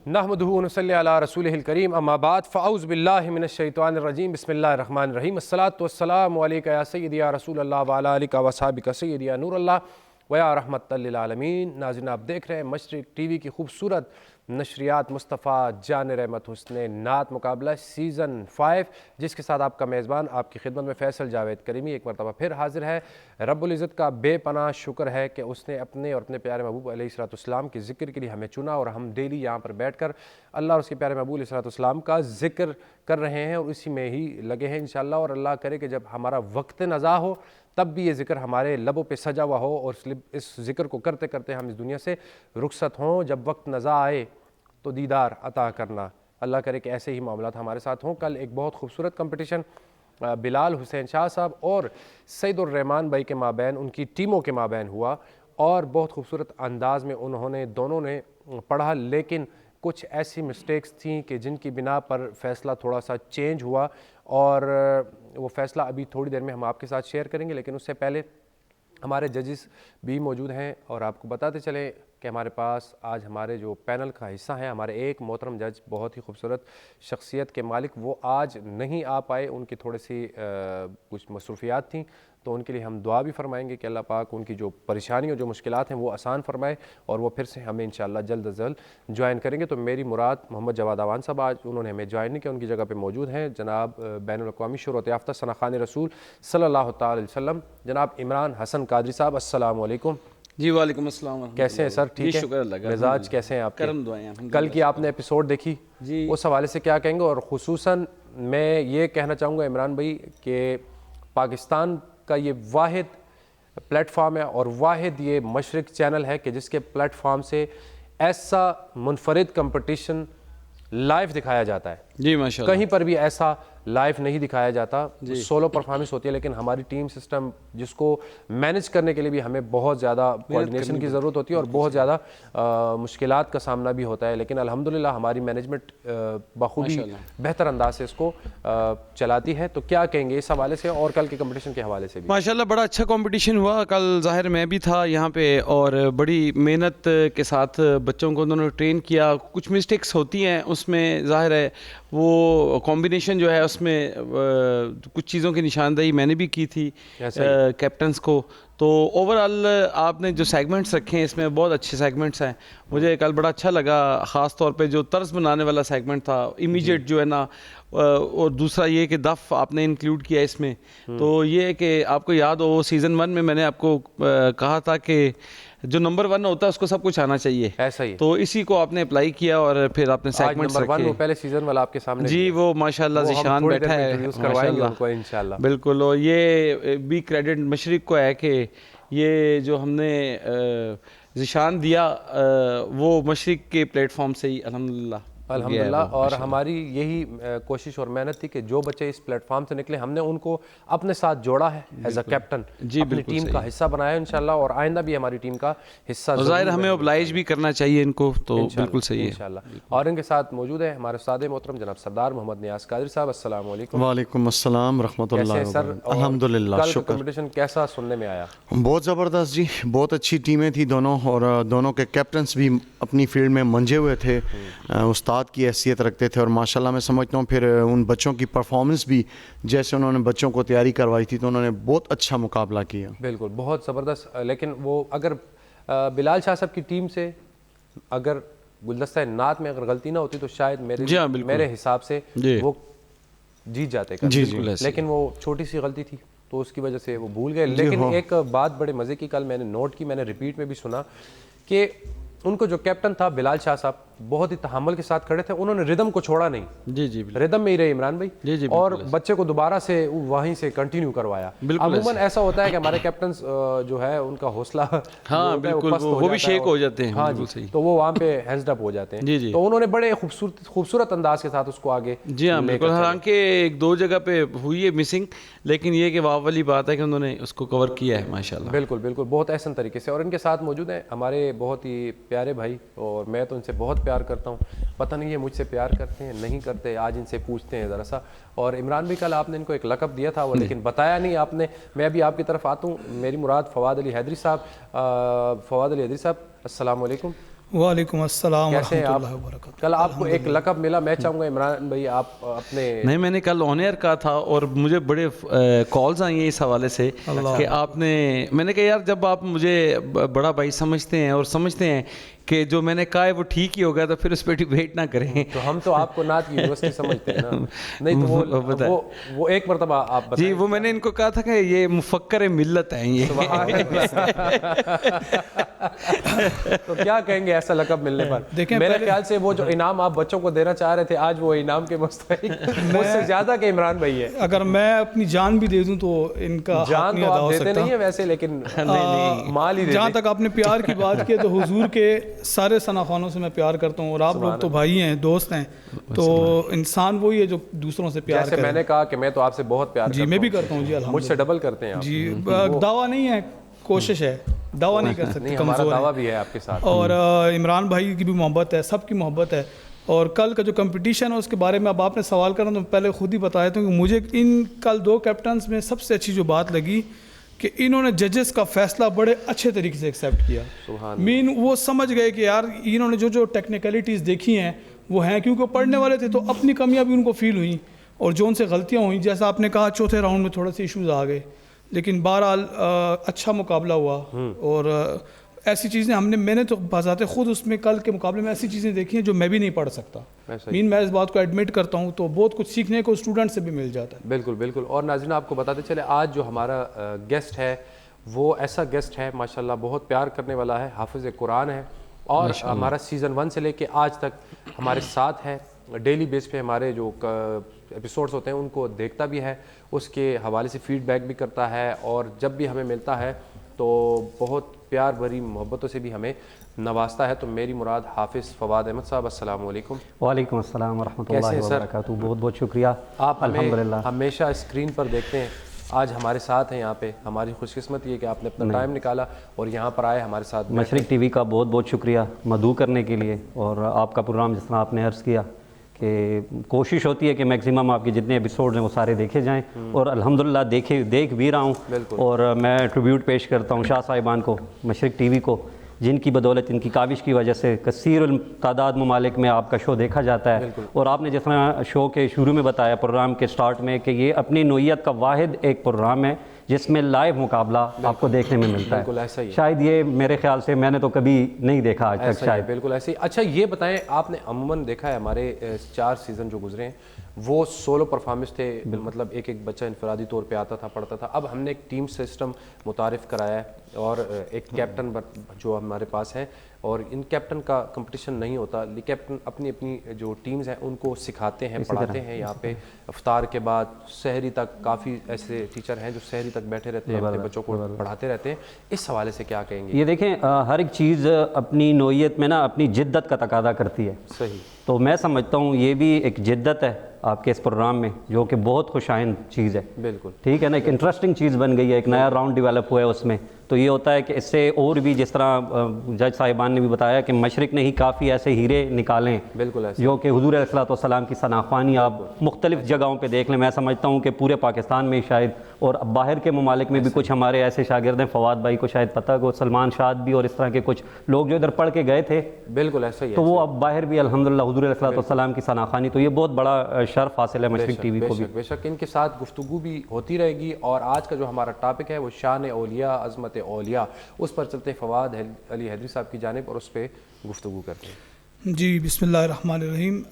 नहमदुहु व नसल्ली अला रसूलिहिल करीम अम्मा बाद फ़अऊज़ु बिल्लाहि मिनश शैतानिर रजीम बिस्मिल्लाहिर रहमानिर रहीम अस्सलातु वस्सलामु अलैका या सय्यदी या रसूलल्लाह व अला आलिका व अस्हाबिका सय्यदी या नूरल्लाह व या रहमतल लिल आलमीन। नाज़रीन, आप देख रहे हैं मशरिक़ टीवी की खूबसूरत नशरियात मुस्तफ़ा जान रहमत हुस्ने नात मुकाबला सीज़न 5, जिसके साथ आपका मेज़बान आपकी खिदमत में फ़ैसल जावेद करीमी एक मरतबा फिर हाजिर है। रब्बुल इज़्ज़त का बेपनाह शुक्र है कि उसने अपने और अपने प्यारे महबूब अलैहिस्सलाम के ज़िक्र के लिए हमें चुना और हम डेली यहाँ पर बैठ कर अल्लाह और उसके प्यारे महबूब अलैहिस्सलाम का ज़िक्र कर रहे हैं और इसी में ही लगे हैं इंशाअल्लाह। और अल्लाह करे कि जब हमारा वक्त नज़ा हो तब भी ये ज़िक्र हमारे लबों पे सजा हुआ हो और इस ज़िक्र को करते करते हम इस दुनिया से रुखसत हों। जब वक्त नज़ा आए तो दीदार अता करना। अल्लाह करे कि ऐसे ही मामलात हमारे साथ हों। कल एक बहुत खूबसूरत कंपटीशन बिलाल हुसैन शाह साहब और सईदुर रहमान भाई के माबैन, उनकी टीमों के माबैन हुआ और बहुत खूबसूरत अंदाज में उन्होंने दोनों ने पढ़ा, लेकिन कुछ ऐसी मिस्टेक्स थी कि जिनकी बिना पर फ़ैसला थोड़ा सा चेंज हुआ और वो फ़ैसला अभी थोड़ी देर में हम आपके साथ शेयर करेंगे। लेकिन उससे पहले हमारे जजेस भी मौजूद हैं और आपको बताते चलें कि हमारे पास आज हमारे जो पैनल का हिस्सा है, हमारे एक मोहतरम जज, बहुत ही खूबसूरत शख्सियत के मालिक, वो आज नहीं आ पाए। उनकी थोड़ी सी कुछ मसरूफियात थी, तो उनके लिए हम दुआ भी फरमाएंगे कि अल्लाह पाक उनकी जो परेशानी और जो मुश्किलात हैं वो आसान फरमाए और वो फिर से हमें इंशाअल्लाह जल्द अज जल्द ज्वाइन करेंगे। तो मेरी मुराद मोहम्मद जवाद आवान साहब आज उन्होंने हमें ज्वाइन नहीं किया, उनकी जगह पे मौजूद हैं जनाब बैनुल-अक़वामी शोहरत याफ्ता सना खान रसूल सल्लल्लाहु तआला अलैहि वसल्लम जनाब इमरान हसन कादरी साहब। अस्सलामु अलैकुम। जी वालेकुम अस्सलाम। कैसे हैं सर? ठीक है, शुक्र अल्लाह का। मिजाज कैसे हैं आपके? करम दुआएं। कल की आपने एपिसोड देखी जी, उस हवाले से क्या कहेंगे? और खुसूसन मैं ये कहना चाहूँगा इमरान भाई कि पाकिस्तान का ये वाहिद प्लेटफॉर्म है और वाहिद ये मशरिक चैनल है कि जिसके प्लेटफॉर्म से ऐसा मुनफरिद कंपटीशन लाइव दिखाया जाता है। जी माशाल्लाह। कहीं पर भी ऐसा लाइव नहीं दिखाया जाता। सोलो परफॉर्मेंस होती है, लेकिन हमारी टीम सिस्टम जिसको मैनेज करने के लिए भी हमें बहुत ज़्यादा कोऑर्डिनेशन की ज़रूरत होती है और बहुत ज़्यादा मुश्किलात का सामना भी होता है। लेकिन अल्हम्दुलिल्लाह हमारी मैनेजमेंट बखूबी बेहतर अंदाज से इसको चलाती है। तो क्या कहेंगे इस हवाले से और कल के कंपटीशन के हवाले से भी? माशाल्लाह बड़ा अच्छा कंपटीशन हुआ कल। ज़ाहिर मैं भी था यहाँ पे और बड़ी मेहनत के साथ बच्चों को उन्होंने ट्रेन किया। कुछ मिस्टेक्स होती हैं उसमें, ज़ाहिर है वो कॉम्बिनेशन जो है उसमें कुछ चीज़ों की निशानदेही मैंने भी की थी कैप्टन्स को। तो ओवरऑल आपने जो सेगमेंट्स रखे हैं इसमें बहुत अच्छे सेगमेंट्स हैं। मुझे कल बड़ा अच्छा लगा, ख़ास तौर पे जो तर्ज बनाने वाला सेगमेंट था, इमीडिएट जो है ना, और दूसरा ये कि दफ़ आपने इंक्लूड किया इसमें। तो ये है कि आपको याद हो सीज़न 1 में मैंने आपको कहा था कि जो नंबर 1 होता है उसको सब कुछ आना चाहिए। ऐसा ही तो इसी को आपने अप्लाई किया और फिर आपने सेगमेंट्स रखे। वो पहले सीजन वाला आपके सामने जी, वो माशाल्लाह ज़िशान बैठा है इंशाल्लाह। बिल्कुल, और ये भी क्रेडिट मशरिक को है कि ये जो हमने ज़िशान दिया वो मशरिक के प्लेटफॉर्म से ही अल्हम्दुलिल्लाह। और हमारी यही कोशिश और मेहनत थी कि जो बच्चे इस प्लेटफॉर्म से निकले हमने उनको अपने साथ जोड़ा है एज अ कैप्टन, अपनी टीम का हिस्सा बनाया इंशाल्लाह, और आइंदा भी हमारी टीम का हिस्सा ज़ाहिर हमें ऑब्लाइज भी करना चाहिए इनको, तो बिल्कुल सही है इंशाल्लाह। और इनके साथ मौजूद है हमारे उस्ताद मोहतरम जनाब सरदार मोहम्मद नियाज़ कादरी साहब। अस्सलाम वालेकुम। वालेकुम अस्सलाम रहमतुल्लाह। सर अल्हम्दुलिल्लाह, कल कंपटीशन कैसा सुनने में आया? बहुत ज़बरदस्त जी, बहुत अच्छी टीमें थी दोनों, और दोनों के कैप्टन्स भी अपनी फील्ड में मंजे हुए थे, उस्ताद की हैसियत रखते थे। और माशाल्लाह मैं समझता हूँ फिर उन बच्चों की परफॉर्मेंस भी, जैसे उन्होंने बच्चों को तैयारी करवाई थी, तो उन्होंने बहुत अच्छा मुकाबला किया। बिल्कुल, बहुत ज़बरदस्त। लेकिन वो अगर बिलाल शाह साहब की टीम से अगर गुलदस्ता नात में अगर गलती ना होती तो शायद मेरे हिसाब से वो जीत जाते। लेकिन वो छोटी सी गलती थी तो उसकी वजह से वो भूल गए। लेकिन एक बात बड़े मज़े की कल मैंने नोट की, मैंने रिपीट में भी सुना कि उनको जो कैप्टन था बिलाल शाह साहब बहुत ही तहम्मुल के साथ खड़े थे, उन्होंने रिदम को छोड़ा नहीं। जी जी, रिदम में ही रहे इमरान भाई। जी जी, और बच्चे को दोबारा से वहीं से कंटिन्यू करवाया। अमूमन ऐसा होता है कि हमारे कैप्टन जो है उनका हौसला, हाँ बिल्कुल, वो भी शेक हो जाते हैं। हाँ जी, तो वो वहाँ पे हैंड्स अप हो जाते हैं। जी जी, तो उन्होंने बड़े खूबसूरत अंदाज के साथ उसको आगे, जी हाँ बिल्कुल, हालांकि 1-2 जगह पे हुई है मिसिंग, लेकिन ये कि वाह वाली बात है कि उन्होंने उसको कवर किया है माशाल्लाह। बिल्कुल बिल्कुल, बहुत एहसन तरीके से। और इनके साथ मौजूद हैं हमारे बहुत ही प्यारे भाई, और मैं तो इनसे बहुत प्यार करता हूँ, पता नहीं ये मुझसे प्यार करते हैं नहीं करते, आज इनसे पूछते हैं ज़रा सा। और इमरान भाई कल आपने इनको एक लक़ब दिया था वो, लेकिन बताया नहीं आपने। मैं अभी आपकी तरफ आता हूँ, मेरी मुराद फ़वाद अली हैदरी साहब। फ़वाद अली हैदरी साहब, अस्सलाम वालेकुम। वालेकुम अस्सलाम कैसे हैं आप? वरहमतुल्लाहि वबरकातुहू। कल आपको एक लक़ब मिला, मैं चाहूँगा इमरान भाई आप अपने नहीं, मैंने कल ऑन एयर कहा था और मुझे बड़े कॉल्स आई हैं इस हवाले से कि आपने, मैंने कहा यार जब आप मुझे बड़ा भाई समझते हैं और समझते हैं कि जो मैंने कहा है वो ठीक ही होगा तो फिर उस पर डिबेट ना करें। तो हम तो आपको नात की यूनिवर्सिटी समझते हैं ना, नहीं तो वो एक मरतबा आप बताएं। जी, वो मैंने इनको कहा था कि ये मुफक्कर मिल्लत हैं ये। तो क्या कहेंगे ऐसा लक़ब मिलने पर? देखें, मेरे ख्याल से वो जो इनाम आप बच्चों को देना चाह रहे थे, आज वो इनाम के मुस्तहिक मुझसे ज़्यादा के इमरान भाई है। अगर मैं अपनी जान भी दे दूं तो इनका जान तो आप देते नहीं है वैसे, लेकिन माल ही जहाँ तक आपने प्यार की बात की तो हुजूर के सारे सना खानों से मैं प्यार करता हूँ और आप लोग तो भाई हैं, दोस्त हैं, तो इंसान वही है जो दूसरों से प्यार जैसे करे। मैंने कहा कि मैं तो आपसे बहुत प्यार जी, मैं भी करता हूँ जी, मुझसे अल्हम्दुलिल्लाह। डबल करते हैं आप। जी, दावा नहीं है, कोशिश है, दावा नहीं कर सकते, नहीं, हमारा कमजोर दावा है। भी है आपके साथ। और इमरान भाई की भी मोहब्बत है, सबकी मोहब्बत है। और कल का जो कंपटीशन है उसके बारे में अब आपने सवाल करा तो पहले खुद ही बताया था कि मुझे इन कल 2 कैप्टन्स में सबसे अच्छी जो बात लगी कि इन्होंने जजेस का फैसला बड़े अच्छे तरीके से एक्सेप्ट किया। मीन वो समझ गए कि यार इन्होंने जो टेक्निकलिटीज़ देखी हैं वो हैं, क्योंकि पढ़ने वाले थे तो अपनी कमियां भी उनको फील हुई और जो उनसे गलतियां हुई, जैसा आपने कहा चौथे राउंड में थोड़े से इश्यूज आ गए, लेकिन बहरहाल अच्छा मुकाबला हुआ। और ऐसी चीज़ें मैंने तो बाज़ाते खुद उसमें कल के मुकाबले में ऐसी चीज़ें देखी हैं जो मैं भी नहीं पढ़ सकता। मीन मैं इस बात को एडमिट करता हूँ, तो बहुत कुछ सीखने को स्टूडेंट से भी मिल जाता है। बिल्कुल बिल्कुल। और नाज़रीन आपको बताते चले, आज जो हमारा गेस्ट है वो ऐसा गेस्ट है माशाल्लाह बहुत प्यार करने वाला है, हाफिज़ कुरान है और हमारा सीज़न 1 से लेके आज तक हमारे साथ है। डेली बेस पे हमारे जो एपिसोड्स होते हैं उनको देखता भी है, उसके हवाले से फ़ीडबैक भी करता है और जब भी हमें मिलता है तो बहुत प्यार भरी मोहब्बतों से भी हमें नवाजता है। तो मेरी मुराद हाफिज़ फवाद अहमद साहब, अस्सलाम वालेकुम। वालेकुम अस्सलाम वरहमतुल्लाहि कैसे हैं सर? वबरकातुहू। बहुत बहुत शुक्रिया। आप अल्हम्दुलिल्लाह हमेशा स्क्रीन पर देखते हैं, आज हमारे साथ हैं यहाँ पे, हमारी खुशकिस्मत ये कि आपने अपना टाइम निकाला और यहाँ पर आए हमारे साथ। मशरिक टीवी का बहुत बहुत शुक्रिया मदऊ करने के लिए। और आपका प्रोग्राम जिस तरह आपने अर्ज़ किया कि कोशिश होती है कि मैक्सिमम आपके जितने एपिसोड्स हैं वो सारे देखे जाएं और अल्हम्दुलिल्लाह देख भी रहा हूँ। और मैं ट्रिब्यूट पेश करता हूँ शाह साहिबान को, मशरिक टीवी को, जिनकी बदौलत, इनकी काविश की वजह से कसीर तादाद ममालिक में आपका शो देखा जाता है। और आपने जिस तरह शो के शुरू में बताया, प्रोग्राम के स्टार्ट में, कि ये अपनी नोयत का वाहिद एक प्रोग्राम है जिसमें लाइव मुकाबला आपको देखने में मिलता है। ऐसा ही शायद ये मेरे ख्याल से मैंने तो कभी नहीं देखा आज तक शायद। बिल्कुल ऐसे ही। अच्छा ये बताएं, आपने अमूमन देखा है हमारे 4 सीज़न जो गुजरे हैं वो सोलो परफॉर्मेंस थे, मतलब एक एक बच्चा इनफरादी तौर पे आता था, पढ़ता था। अब हमने एक टीम सिस्टम मुतारिफ कराया है और एक कैप्टन जो हमारे पास है, और इन कैप्टन का कंपटीशन नहीं होता, कैप्टन अपनी अपनी जो टीम्स हैं उनको सिखाते हैं, पढ़ाते हैं। यहाँ पे इफ्तार के बाद सहरी तक काफ़ी ऐसे टीचर हैं जो सहरी तक बैठे रहते हैं, अपने बच्चों को पढ़ाते रहते हैं। इस हवाले से क्या कहेंगे? ये देखें, हर एक चीज़ अपनी नोयत में ना अपनी जिद्दत का तकादा करती है। सही। तो मैं समझता हूँ ये भी एक जिद्दत है आपके इस प्रोग्राम में, जो कि बहुत खुशाइन चीज़ है। बिल्कुल ठीक है ना, एक इंटरेस्टिंग चीज़ बन गई है, एक नया राउंड डेवलप हुआ है उसमें। तो ये होता है कि इससे और भी, जिस तरह जज साहिबान ने भी बताया कि मशरिक ने ही काफ़ी ऐसे हीरे निकाले हैं, बिल्कुल ऐसे, जो कि हुजूर अलैहिस्सलाम की सनाख्वानी आप मुख्तलिफ जगहों पे देख लें। मैं समझता हूँ कि पूरे पाकिस्तान में शायद, और बाहर के ममालिक में भी कुछ हमारे ऐसे शागिर्द हैं, फवाद भाई को शायद पता हो, सलमान शाद भी, और इस तरह के कुछ लोग जो इधर पढ़ के गए थे। बिल्कुल ऐसा ही है। तो वो अब बाहर भी अल्हम्दुलिल्लाह हुजूर अलैहिस्सलाम की सनाख्वानी, तो ये बहुत बड़ा शर्फ हासिल है मशरिक टीवी को भी। बेशक इनके साथ गुफ्तगू भी होती रहेगी। और आज का जो हमारा टॉपिक है वो शान औलिया, अज़मत औलिया, उस पर चलते फवाद अली हैदरी साहब की जानिब और उस पर गुफ्तगू करते हैं। जी, बिस्मिल्लाहिर्रहमानिर्रहीम।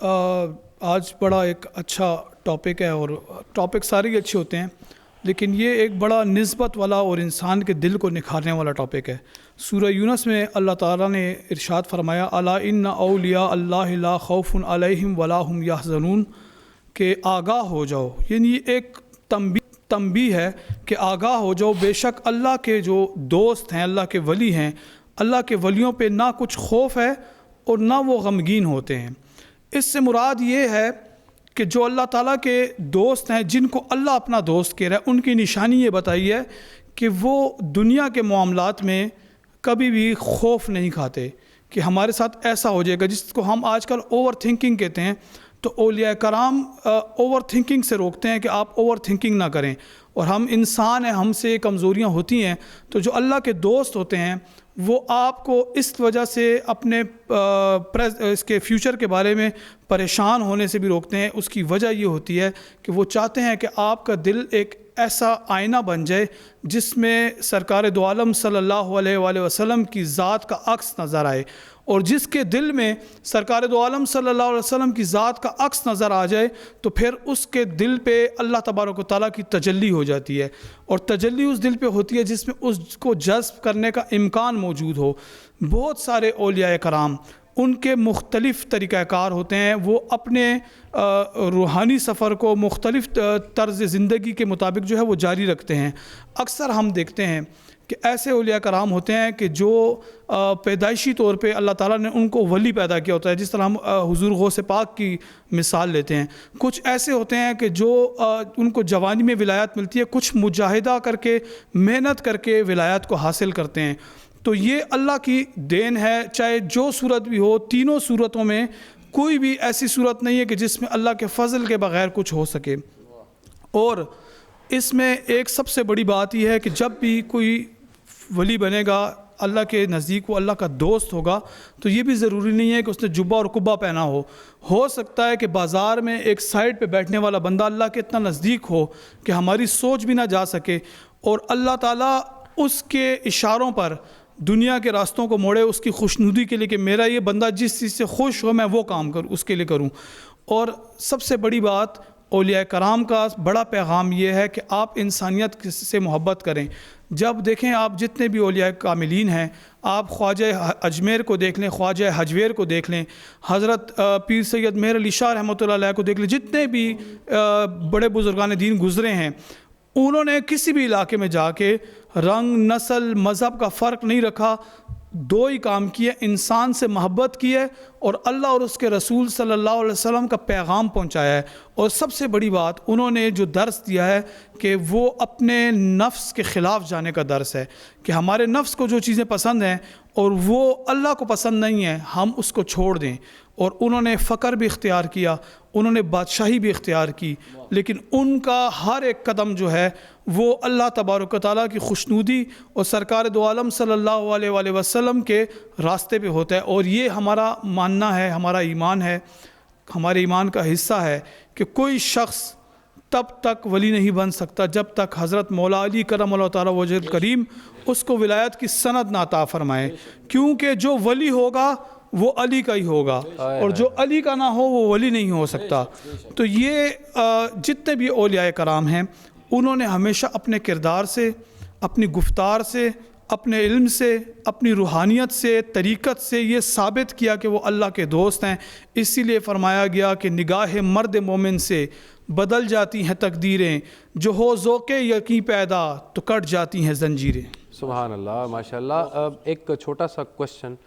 आज बड़ा एक अच्छा टॉपिक है और टॉपिक सारे ही अच्छे होते हैं, लेकिन ये एक बड़ा निस्बत वाला और इंसान के दिल को निखारने वाला टॉपिक है। सूरह यूनस में अल्लाह ताला ने इरशाद फरमाया, अला इन्ना औलिया अल्लाह ला खौफुन अलैहिम वला हुम यहज़नून, के आगाह हो जाओ। यानी एक तंबी है कि आगाह हो जाओ, बेशक अल्लाह के जो दोस्त हैं, अल्लाह के वली हैं, अल्लाह के वलियों पे ना कुछ खौफ है और ना वो गमगीन होते हैं। इससे मुराद ये है कि जो अल्लाह ताला के दोस्त हैं, जिनको अल्लाह अपना दोस्त कह रहा है, उनकी निशानी ये बताई है कि वो दुनिया के मामलात में कभी भी खौफ नहीं खाते कि हमारे साथ ऐसा हो जाएगा, जिसको हम आजकल ओवर थिंकिंग कहते हैं। तो औलिया कराम ओवर थिंकिंग से रोकते हैं कि आप ओवर थिंकिंग ना करें। और हम इंसान हैं, हमसे कमज़ोरियाँ होती हैं, तो जो अल्लाह के दोस्त होते हैं वो आपको इस वजह से अपने इसके फ्यूचर के बारे में परेशान होने से भी रोकते हैं। उसकी वजह ये होती है कि वो चाहते हैं कि आपका दिल एक ऐसा आईना बन जाए जिसमें सरकार दो आलम सल्लल्लाहु अलैहि वसल्लम की ज़ात का अक्स नज़र आए, और जिसके दिल में सरकार दो आलम सल्लल्लाहु अलैहि वसल्लम की ज़ात का अक्स नज़र आ जाए तो फिर उसके दिल पे अल्लाह तबारक व तआला की तजल्ली हो जाती है, और तजल्ली उस दिल पे होती है जिसमें उसको जज़्ब करने का इम्कान मौजूद हो। बहुत सारे औलिया कराम उनके मुख्तलिफ़ तरीक़ाकार होते हैं, वो अपने रूहानी सफ़र को मुख्तलिफ़ तर्ज़ ज़िंदगी के मुताबिक जो है वो जारी रखते हैं। अक्सर हम देखते हैं कि ऐसे औलिया कराम होते हैं कि जो पैदाइशी तौर पे अल्लाह ताला ने उनको वली पैदा किया होता है, जिस तरह हम हुज़ूर गौस पाक की मिसाल लेते हैं। कुछ ऐसे होते हैं कि जो उनको जवानी में विलायत मिलती है, कुछ मुजाहिदा करके मेहनत करके विलायत को हासिल करते हैं। तो ये अल्लाह की देन है, चाहे जो सूरत भी हो। तीनों सूरतों में कोई भी ऐसी सूरत नहीं है कि जिसमें अल्लाह के फ़ज़ल के बग़ैर कुछ हो सके। और इसमें एक सबसे बड़ी बात यह है कि जब भी कोई वली बनेगा अल्लाह के नज़दीक, वो अल्लाह का दोस्त होगा, तो ये भी ज़रूरी नहीं है कि उसने जुब्बा और कुब्बा पहना हो सकता है कि बाज़ार में एक साइड पे बैठने वाला बंदा अल्लाह के इतना नज़दीक हो कि हमारी सोच भी ना जा सके, और अल्लाह ताला उसके इशारों पर दुनिया के रास्तों को मोड़े उसकी खुशनुदी के लिए कि मेरा ये बंदा जिस चीज़ से खुश हो मैं वो काम करूँ, उसके लिए करूँ। और सबसे बड़ी बात औलिया कराम का बड़ा पैगाम ये है कि आप इंसानियत से मोहब्बत करें। जब देखें आप जितने भी औलिया कामिलीन हैं, आप ख्वाजा अजमेर को देख लें, ख्वाजा हजवेर को देख लें, हज़रत पीर सैयद मेहर अली शाह रहमतुल्लाह अलैह को देख लें, जितने भी बड़े बुजुर्गान दीन गुज़रे हैं, उन्होंने किसी भी इलाके में जाके रंग, नस्ल, मज़हब का फ़र्क नहीं रखा। दो ही काम किए, इंसान से मोहब्बत की है और अल्लाह और उसके रसूल सल्लल्लाहु अलैहि वसल्लम का पैगाम पहुंचाया है। और सबसे बड़ी बात उन्होंने जो दर्स दिया है कि वो अपने नफ्स के ख़िलाफ़ जाने का दर्स है कि हमारे नफ्स को जो चीज़ें पसंद हैं और वो अल्लाह को पसंद नहीं है, हम उसको छोड़ दें। और उन्होंने फ़क्र भी इख्तियार किया, उन्होंने बादशाही भी इख्तियार की, लेकिन उनका हर एक कदम जो है वो अल्लाह तबारक व तआला की खुशनुदी और सरकार दो आलम सल्लल्लाहु अलैहि वसल्लम के रास्ते पे होता है। और ये हमारा मानना है, हमारा ईमान है, हमारे ईमान का हिस्सा है कि कोई शख्स तब तक वली नहीं बन सकता जब तक हज़रत मौला अली करमल्लाहु ताला वजहुल करीम उसको विलायत की सनद ना अता फरमाए, क्योंकि जो वली होगा वो अली का ही होगा और जो अली का ना हो वो वली नहीं हो सकता। तो ये जितने भी औलिया कराम हैं उन्होंने हमेशा अपने किरदार से, अपनी गुफ्तार से, अपने इल्म से, अपनी रूहानियत से, तरीक़त से ये साबित किया कि वो अल्लाह के दोस्त हैं। इसीलिए फरमाया गया कि निगाह मर्द मोमिन से बदल जाती हैं तकदीरें, जो हो ज़ौक़े यकीन पैदा तो कट जाती हैं जंजीरें। सुभान अल्लाह, माशाअल्लाह। एक छोटा सा क्वेश्चन,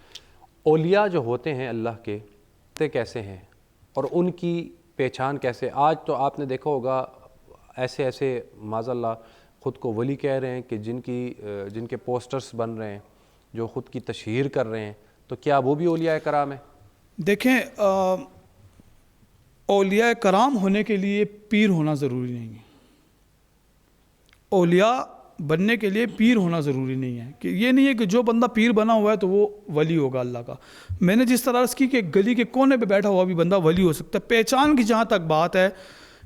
औलिया जो होते हैं अल्लाह के, ते कैसे हैं और उनकी पहचान कैसे? आज तो आपने देखा होगा ऐसे ऐसे माज़अल्लाह ख़ुद को वली कह रहे हैं कि जिनके पोस्टर्स बन रहे हैं, जो ख़ुद की तशहीर कर रहे हैं, तो क्या वो भी औलिया कराम है? देखें, औलिया कराम होने के लिए पीर होना ज़रूरी नहीं है। औलिया बनने के लिए पीर होना ज़रूरी नहीं है, कि ये नहीं है कि जो बंदा पीर बना हुआ है तो वो वली होगा अल्लाह का। मैंने जिस तरह की कि गली के कोने पे बैठा हुआ भी बंदा वली हो सकता है। पहचान की जहाँ तक बात है,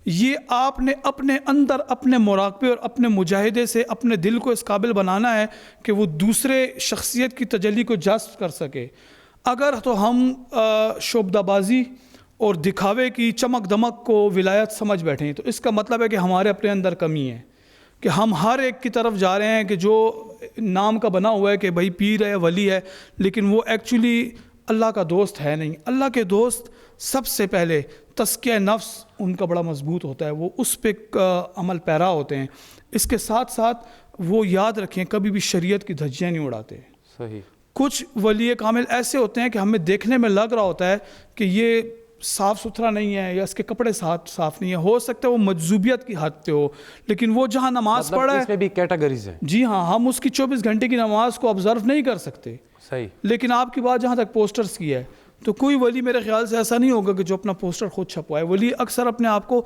ये आपने अपने अंदर अपने मुराक़बे और अपने मुजाहिदे से अपने दिल को इस काबिल बनाना है कि वो दूसरे शख्सियत की तजल्ली को जज़्ब कर सके। अगर तो हम शोबदाबाजी और दिखावे की चमक दमक को विलायत समझ बैठें तो इसका मतलब है कि हमारे अपने अंदर कमी है, कि हम हर एक की तरफ जा रहे हैं कि जो नाम का बना हुआ है कि भाई पीर है, वली है, लेकिन वो एक्चुअली अल्लाह का दोस्त है नहीं। अल्लाह के दोस्त सबसे पहले तज़किया नफ्स उनका बड़ा मजबूत होता है, वो उस पर अमल पैरा होते हैं। इसके साथ साथ वो याद रखें कभी भी शरीयत की धज्जियाँ नहीं उड़ाते। सही। कुछ वली कामिल ऐसे होते हैं कि हमें देखने में लग रहा होता है कि ये साफ़ सुथरा नहीं है या इसके कपड़े साफ़ नहीं है, हो सकता है वो मजजूबियत की हद पे हो, लेकिन वो जहाँ नमाज़ पढ़ा है, इसमें भी कैटेगरीज हैं। जी हाँ, हम उसकी 24 घंटे की नमाज को ऑब्ज़र्व नहीं कर सकते। सही। लेकिन आपकी बात जहाँ तक पोस्टर्स की है, तो कोई वली मेरे ख्याल से ऐसा नहीं होगा कि जो अपना पोस्टर खुद छपवाए। वली अक्सर अपने आप को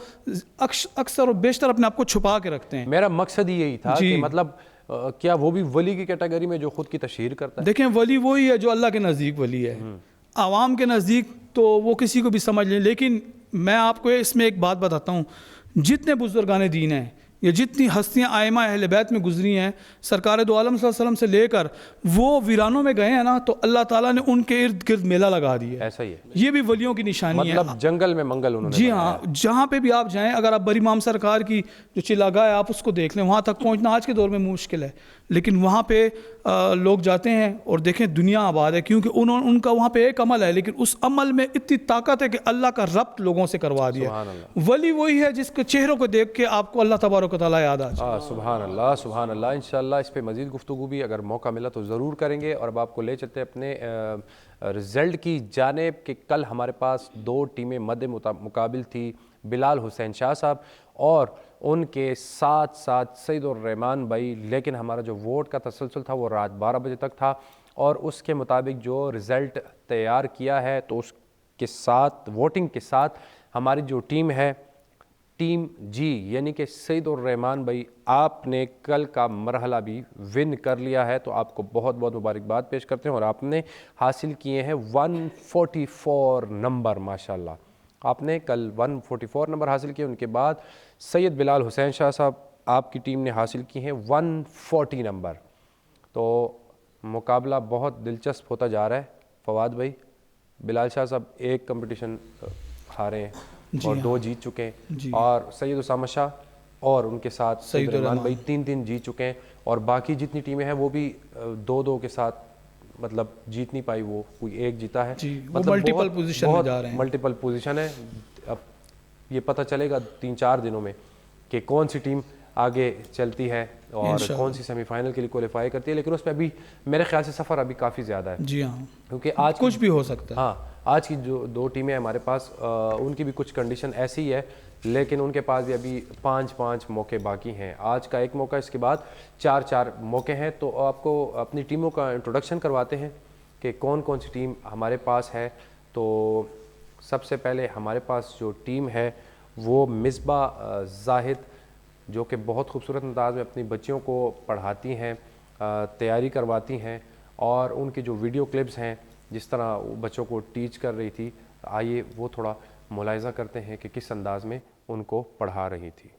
अक्सर और बेशतर अपने आप को छुपा के रखते हैं। मेरा मकसद ही यही था कि मतलब क्या वो भी वली की कैटेगरी में जो खुद की तशहीर करता है? देखें, वली वही है जो अल्लाह के नज़दीक वली है। आवाम के नज़दीक तो वो किसी को भी समझ लें, लेकिन मैं आपको इसमें एक बात बताता हूँ, जितने बुजुर्गान दीन हैं या जितनी हस्तियाँ आइमा अहले बैत में गुजरी हैं, सरकार दो आलम सल्लल्लाहु अलैहि वसल्लम से लेकर वो वीरानों में गए हैं ना, तो अल्लाह ताला ने उनके इर्द गिर्द मेला लगा दिया है। ऐसा ही है, ये भी वलियों की निशानी है। मतलब जंगल में मंगल उन्होंने जी बनाया हाँ, जहाँ पे भी आप जाएं, अगर आप बरी इमाम सरकार की जो चिल्लागाह है आप उसको देख लें, वहाँ तक पहुँचना आज के दौर में मुश्किल है, लेकिन वहाँ पे लोग जाते हैं और देखें दुनिया आबाद है, क्योंकि उनका वहाँ पे एक अमल है, लेकिन उस अमल में इतनी ताकत है कि अल्लाह का रब्त लोगों से करवा दिया। वली वही है जिसके चेहरों को देख के आपको अल्लाह तबारक व तआला याद आ जाए। सुभान अल्लाह, सुभान अल्लाह। इंशाअल्लाह इस पे मज़ीद गुफ्तगू भी अगर मौका मिला तो ज़रूर करेंगे। और अब आपको ले चलते हैं अपने रिज़ल्ट की जानिब कि कल हमारे पास 2 टीमें मद्दे मुकाबिल थी, बिलाल हुसैन शाह साहब और उनके साथ साथ सईदुर रहमान भाई। लेकिन हमारा जो वोट का तसलसल था वो रात 12 बजे तक था और उसके मुताबिक जो रिज़ल्ट तैयार किया है तो उसके साथ वोटिंग के साथ हमारी जो टीम है, टीम जी, यानी कि सईदुर रहमान भाई, आपने कल का मरहला भी विन कर लिया है, तो आपको बहुत बहुत मुबारकबाद पेश करते हैं। और आपने हासिल किए हैं 144 नंबर, माशाल्लाह। आपने कल 144 नंबर हासिल किए। उनके बाद सैयद बिलाल हुसैन शाह साहब, आपकी टीम ने हासिल किए हैं 140 नंबर। तो मुकाबला बहुत दिलचस्प होता जा रहा है। फवाद भाई, बिलाल शाह साहब एक कंपटीशन हारे हैं और 2 जीत चुके हैं, और सैयद उसामा शाह और उनके साथ सईद रहमान भाई 3-3 जीत चुके हैं, और बाकी जितनी टीमें हैं वो भी 2-2 के साथ मतलब जीत नहीं पाई, वो कोई एक जीता है। मतलब मल्टीपल पोजीशन में जा रहे हैं। मल्टीपल पोजीशन है। अब ये पता चलेगा 3-4 दिनों में कि कौन सी टीम आगे चलती है और कौन सी सेमीफाइनल के लिए क्वालिफाई करती है। लेकिन उसमें अभी मेरे ख्याल से सफ़र अभी काफ़ी ज़्यादा है। जी हाँ, क्योंकि आज कुछ भी हो सकता है। हाँ, आज की जो 2 टीमें हमारे पास उनकी भी कुछ कंडीशन ऐसी ही है, लेकिन उनके पास भी अभी 5-5 मौके बाकी हैं। आज का एक मौका, इसके बाद 4-4 मौके हैं। तो आपको अपनी टीमों का इंट्रोडक्शन करवाते हैं कि कौन कौन सी टीम हमारे पास है। तो सबसे पहले हमारे पास जो टीम है वो मिसबा जाहिद, जो कि बहुत खूबसूरत अंदाज में अपनी बच्चियों को पढ़ाती हैं, तैयारी करवाती हैं, और उनकी जो वीडियो क्लिप्स हैं जिस तरह वो बच्चों को टीच कर रही थी, आइए वो थोड़ा मुलाहिज़ा करते हैं कि किस अंदाज में उनको पढ़ा रही थी।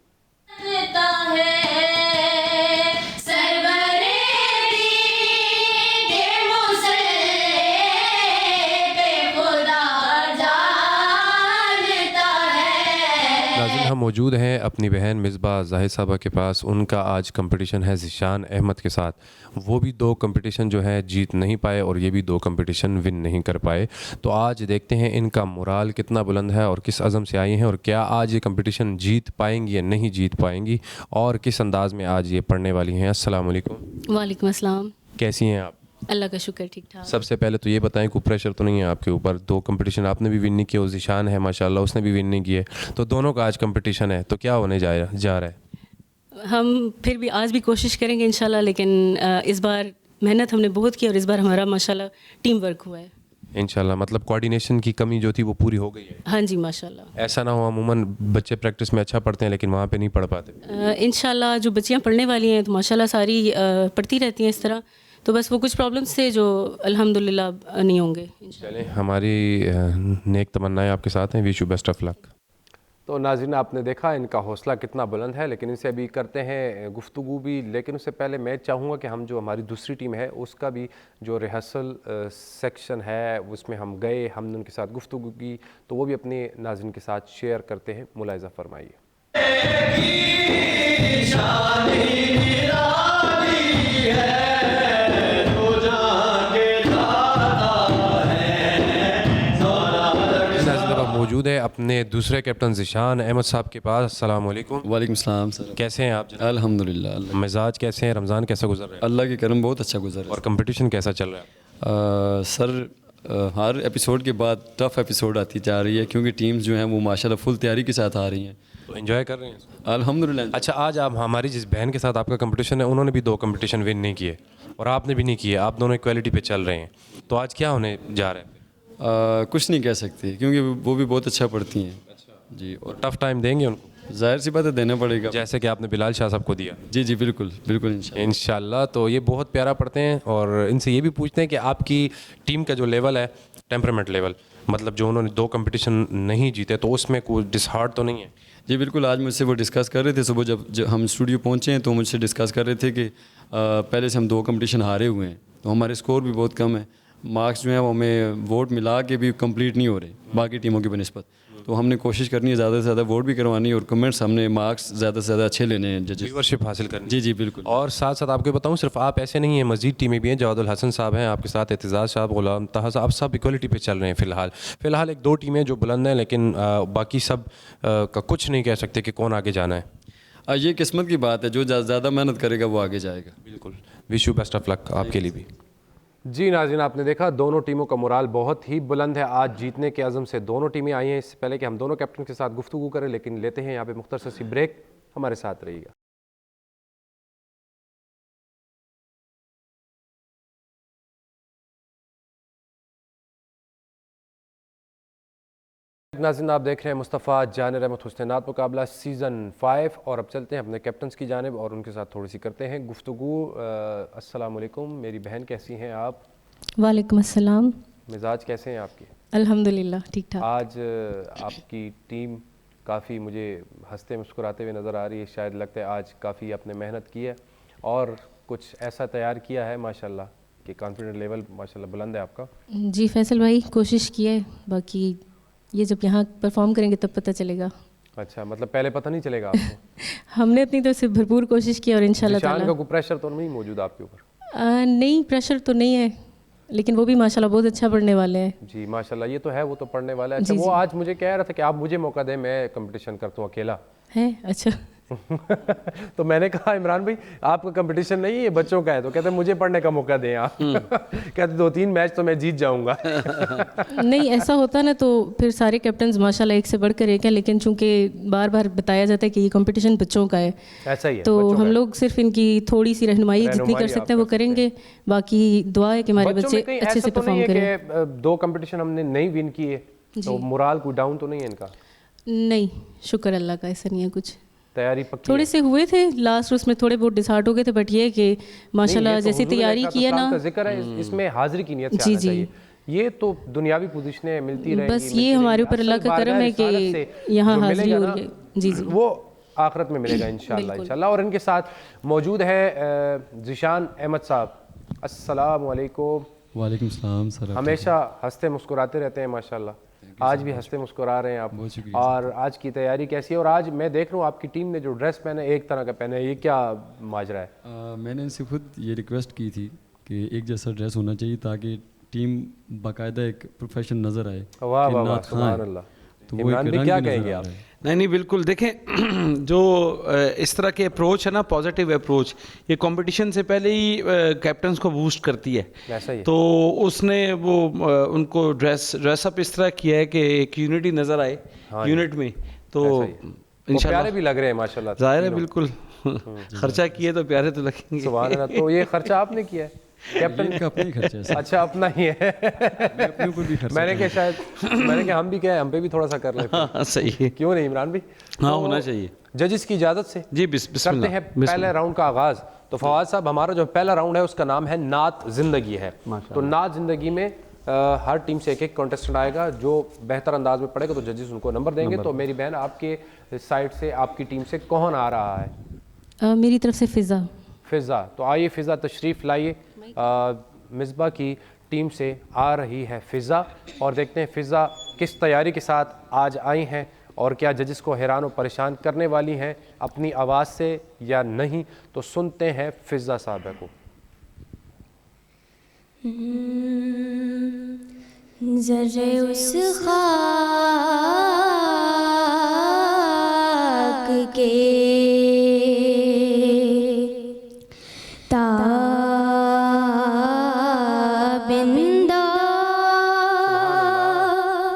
नाज़रीन, हम मौजूद हैं अपनी बहन मिसबा जाहिद साहबा के पास। उनका आज कंपटीशन है ज़िशान अहमद के साथ। वो भी 2 कंपटीशन जो है जीत नहीं पाए और ये भी 2 कंपटीशन विन नहीं कर पाए। तो आज देखते हैं इनका मोराल कितना बुलंद है और किस अज़म से आई हैं, और क्या आज ये कंपटीशन जीत पाएंगी या नहीं जीत पाएंगी, और किस अंदाज़ में आज ये पढ़ने वाली हैं। अस्सलाम वालेकुम। वालेकुम अस्सलाम। कैसी हैं आप? अल्लाह का शुक्र, ठीक ठाक। सबसे पहले तो ये बताएं कोई प्रेशर तो नहीं है आपके ऊपर? 2 कंपटीशन आपने भी विन नहीं किए, ज़िशान है माशाल्लाह उसने भी विन नहीं किए, तो दोनों का आज कंपटीशन है, तो क्या होने जा रहा है? हम फिर भी आज भी कोशिश करेंगे इंशाल्लाह, लेकिन इस बार मेहनत हमने बहुत की और इस बार हमारा माशाल्लाह टीम वर्क हुआ है इंशाल्लाह। मतलब कोऑर्डिनेशन की कमी जो थी वो पूरी हो गई है? हाँ जी माशाल्लाह। ऐसा ना हो अमूमन बच्चे प्रैक्टिस में अच्छा पढ़ते हैं लेकिन वहाँ पे नहीं पढ़ पाते। इंशाल्लाह जो बच्चियाँ पढ़ने वाली हैं तो माशाल्लाह सारी पढ़ती रहती हैं इस तरह, तो बस वो कुछ प्रॉब्लम्स थे जो अल्हम्दुलिल्लाह नहीं होंगे। चलें, हमारी नेक तमन्नाएं आपके साथ हैं। Wish you best of luck. तो नाज़रीन, आपने देखा इनका हौसला कितना बुलंद है, लेकिन इनसे अभी करते हैं गुफ्तगू भी। लेकिन उससे पहले मैं चाहूँगा कि हम जो हमारी दूसरी टीम है उसका भी जो रिहर्सल सेक्शन है उसमें हम गए, हमने उनके साथ गुफ्तगू की, तो वो भी अपने नाज़रीन के साथ शेयर करते हैं। मुलाहिज़ा फरमाइए। मौजूद है अपने दूसरे कैप्टन ज़िशान अहमद साहब के पास। अस्सलाम वालेकुम। वालेकुम सलाम सर। कैसे हैं आप जनाब? अल्हम्दुलिल्लाह। मिजाज कैसे हैं? रमज़ान कैसा गुजर रहा है? अल्लाह के करम बहुत अच्छा गुजर रहा और कंपटीशन कैसा चल रहा है? है सर हर एपिसोड के बाद टफ एपिसोड आती जा रही है, क्योंकि टीम्स जो हैं वो माशाल्लाह फुल तैयारी के साथ आ रही हैं, तो एंजॉय कर रहे हैं? अल्हम्दुलिल्लाह। अच्छा, आज आप हमारी जिस बहन के साथ आपका कंपटीशन है उन्होंने भी 2 कंपटीशन विन नहीं किए और आपने भी नहीं किए, आप दोनों इक्वालिटी पे चल रहे हैं, तो आज क्या होने जा रहा है? कुछ नहीं कह सकते क्योंकि वो भी बहुत अच्छा पढ़ती हैं। जी, और टफ टाइम देंगे उनको? जाहिर सी बात है देना पड़ेगा। जैसे कि आपने बिलाल शाह साहब को दिया। जी जी बिल्कुल बिल्कुल इंशाल्लाह। इंशाल्लाह। तो ये बहुत प्यारा पढ़ते हैं और इनसे ये भी पूछते हैं कि आपकी टीम का जो लेवल है, टेम्परामेंट लेवल, मतलब जो उन्होंने 2 कंपटीशन नहीं जीते, तो उसमें कोई डिसहार्ट तो नहीं है? जी बिल्कुल, आज मुझसे वो डिस्कस कर रहे थे सुबह जब हम स्टूडियो पहुँचे हैं, तो मुझसे डिस्कस कर रहे थे कि पहले से हम 2 कंपटीशन हारे हुए हैं, तो हमारे स्कोर भी बहुत कम है, मार्क्स जो हैं वो हमें वोट मिला के भी कंप्लीट नहीं हो रहे बाकी टीमों की बनस्बत। तो हमने कोशिश करनी है ज़्यादा से ज़्यादा वोट भी करवानी है और कमेंट्स हमने मार्क्स ज़्यादा से ज़्यादा अच्छे लेने हैं जजेस, व्यूअरशिप हासिल करनी। जी जी बिल्कुल। और साथ साथ आपको बताऊं, सिर्फ आप ऐसे नहीं हैं, मजीद टीमें भी हैं। जवादुल हसन साहब हैं आपके साथ, एतजाज़ साहब, गुलाम तहा साहब, सब इक्वलिटी पे चल रहे हैं फ़िलहाल 1-2 टीमें जो बुलंद हैं, लेकिन बाकी सब का कुछ नहीं कह सकते कि कौन आगे जाना है। ये किस्मत की बात है, जो ज़्यादा मेहनत करेगा वो आगे जाएगा। बिल्कुल। Wish you best of luck आपके लिए भी। जी नाज़रीन, आपने देखा दोनों टीमों का मोराल बहुत ही बुलंद है। आज जीतने के अज़म से दोनों टीमें आई हैं। इससे पहले कि हम दोनों कैप्टन के साथ गुफ्तगू करें, लेकिन लेते हैं यहाँ पे मुख्तसर सी ब्रेक। हमारे साथ रहिएगा। नाज़रीन, आप देख रहे हैं मुस्तफ़ा जान रहमत हुस्नैनात मुकाबला सीज़न 5 और अब चलते हैं अपने कैप्टन्स की जानिब और उनके साथ थोड़ी सी करते हैं गुफ्तगू। अस्सलाम वालेकुम मेरी बहन, कैसी हैं आप? वालेकुम अस्सलाम। मिजाज कैसे हैं आपके? अल्हम्दुलिल्लाह ठीक ठाक। आज आपकी टीम काफ़ी मुझे हंसते मुस्कुराते हुए नज़र आ रही है। शायद लगता है आज काफ़ी आपने मेहनत की है और कुछ ऐसा तैयार किया है माशाल्लाह कि कॉन्फिडेंट लेवल माशाल्लाह बुलंद है आपका। जी फैसल भाई, कोशिश की है, बाकी ये जब यहाँ परफॉर्म करेंगे तब पता चलेगा। अच्छा, मतलब पहले पता नहीं चलेगा आपको? हमने अपनी तरफ से भरपूर कोशिश की और इंशाल्लाह निशान ताला। का कोई प्रेशर तो नहीं मौजूद आपके ऊपर? नहीं, प्रेशर तो नहीं है, लेकिन वो भी माशाल्लाह बहुत अच्छा पढ़ने वाले हैं। जी माशाल्लाह, ये तो है, वो तो पढ़ने वाला है। अच्छा, जी, वो जी। आज मुझे कह रहा था कि आप मुझे मौका दें, मैं कंपटीशन करता हूँ अकेला। है अच्छा। तो मैंने कहा इमरान भाई आपका कंपटीशन नहीं है, ये बच्चों का है। तो कहते मुझे पढ़ने का मौका दें आप। कहते 2-3 मैच तो मैं जीत जाऊंगा। नहीं, ऐसा होता ना तो फिर सारे कैप्टन्स माशाल्लाह एक से बढ़कर एक हैं, लेकिन चूंकि बार बार बताया जाता है कि ये कंपटीशन बच्चों का है, ऐसा ही है, तो बच्चों का हम है। लोग सिर्फ इनकी थोड़ी सी रहनुमाई जितनी कर सकते हैं वो करेंगे। बाकी दुआ है कि हमारे बच्चों बच्चे में कहीं अच्छे ऐसा से तो नहीं परफॉर्म है करें। कि 2 कंपटीशन हमने नहीं विन किए तो मोराल कोई डाउन तो नहीं है इनका? नहीं, शुक्र अल्लाह का, ऐसा नहीं है कुछ। तैयारी पक्की थोड़े से हुए थे लास्ट, उसमें थोड़े बहुत डिसहार्ट हो गए थे, बट ये कि माशाल्लाह जैसी तैयारी की है ना, जिक्र है इसमें हाजिरी की नियत से जी, आना जी। चाहिए। ये तो दुनियावी पोजीशनें मिलती रहेंगी, बस ये हमारे ऊपर अल्लाह का करम है कि यहाँ हाजिरी हो रही है। जी जी, वो आखिरत में मिलेगा इंशाल्लाह। और इनके साथ मौजूद है ज़ीशान अहमद साहब। अस्सलाम वालेकुम। वालेकुम सलाम सर। हमेशा हंसते मुस्कुराते रहते हैं माशाल्लाह, आज भी हंसते मुस्कुरा रहे हैं आप। बहुत शुक्रिया। और आज की तैयारी कैसी है? और आज मैं देख रहा हूँ आपकी टीम ने जो ड्रेस पहने एक तरह का पहने, ये क्या माजरा है? मैंने इनसे खुद ये रिक्वेस्ट की थी कि एक जैसा ड्रेस होना चाहिए ताकि टीम बाकायदा एक प्रोफेशनल नज़र आए। वाह कि वाह वाह, नात खां है। सुभान अल्लाह। तो वो इमरान एक भी रंग क्या भी नज़र कहेंगे आ आप? रहा है। नहीं बिल्कुल, देखें जो इस तरह के अप्रोच है ना, पॉजिटिव अप्रोच, ये कंपटीशन से पहले ही कैप्टन्स को बूस्ट करती है। ऐसा ही है। तो उसने वो उनको ड्रेसअप इस तरह किया है कि एक यूनिटी नज़र आए यूनिट में, तो ऐसा ही है। वो इंशाल्लाह प्यारे भी लग रहे हैं माशाल्लाह। जाहिर है तीनों। बिल्कुल। खर्चा किए तो प्यारे तो लगेंगे। सुभान अल्लाह। तो ये खर्चा आपने किया है कैप्टन? इनका अपना ही खर्चा है सर। अच्छा, अपना ही है। अपने ऊपर भी खर्चा मैंने कहा हम भी क्या है, हम पे भी थोड़ा सा कर लेते हैं। हाँ सही है, क्यों नहीं इमरान भाई? हाँ तो होना चाहिए। जजेस की इजाज़त से जी करते बिस्मिल्लाह। हैं पहले राउंड का आगाज़। तो फवाद साहब, हमारा जो पहला राउंड है उसका नाम है नात ज़िंदगी है। तो नात ज़िंदगी में हर टीम से एक कंटेस्टेंट आएगा, जो बेहतर अंदाज में पड़ेगा तो जजेस उनको नंबर देंगे। तो मेरी बहन, आपके साइड से आपकी टीम से कौन आ रहा है? मेरी तरफ से फ़िज़ा। फ़िज़ा। तो आइए फ़िज़ा तशरीफ़ लाइए। मिसबा की टीम से आ रही है फ़िज़ा और देखते हैं फ़िज़ा किस तैयारी के साथ आज आई हैं और क्या जजेस को हैरान और परेशान करने वाली हैं अपनी आवाज़ से या नहीं। तो सुनते हैं फ़िज़ा साहबा को। ज़र्रे उस खाक के ताबिंदा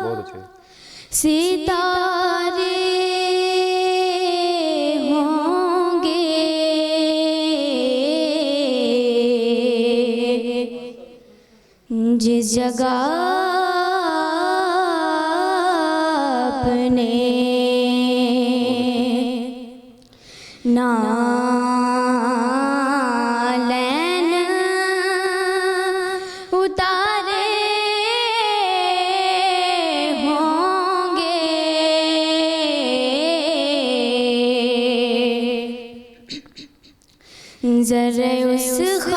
बहुत अच्छे। सितारे होंगे जिस जगह आपने ज़र्रे उस खाक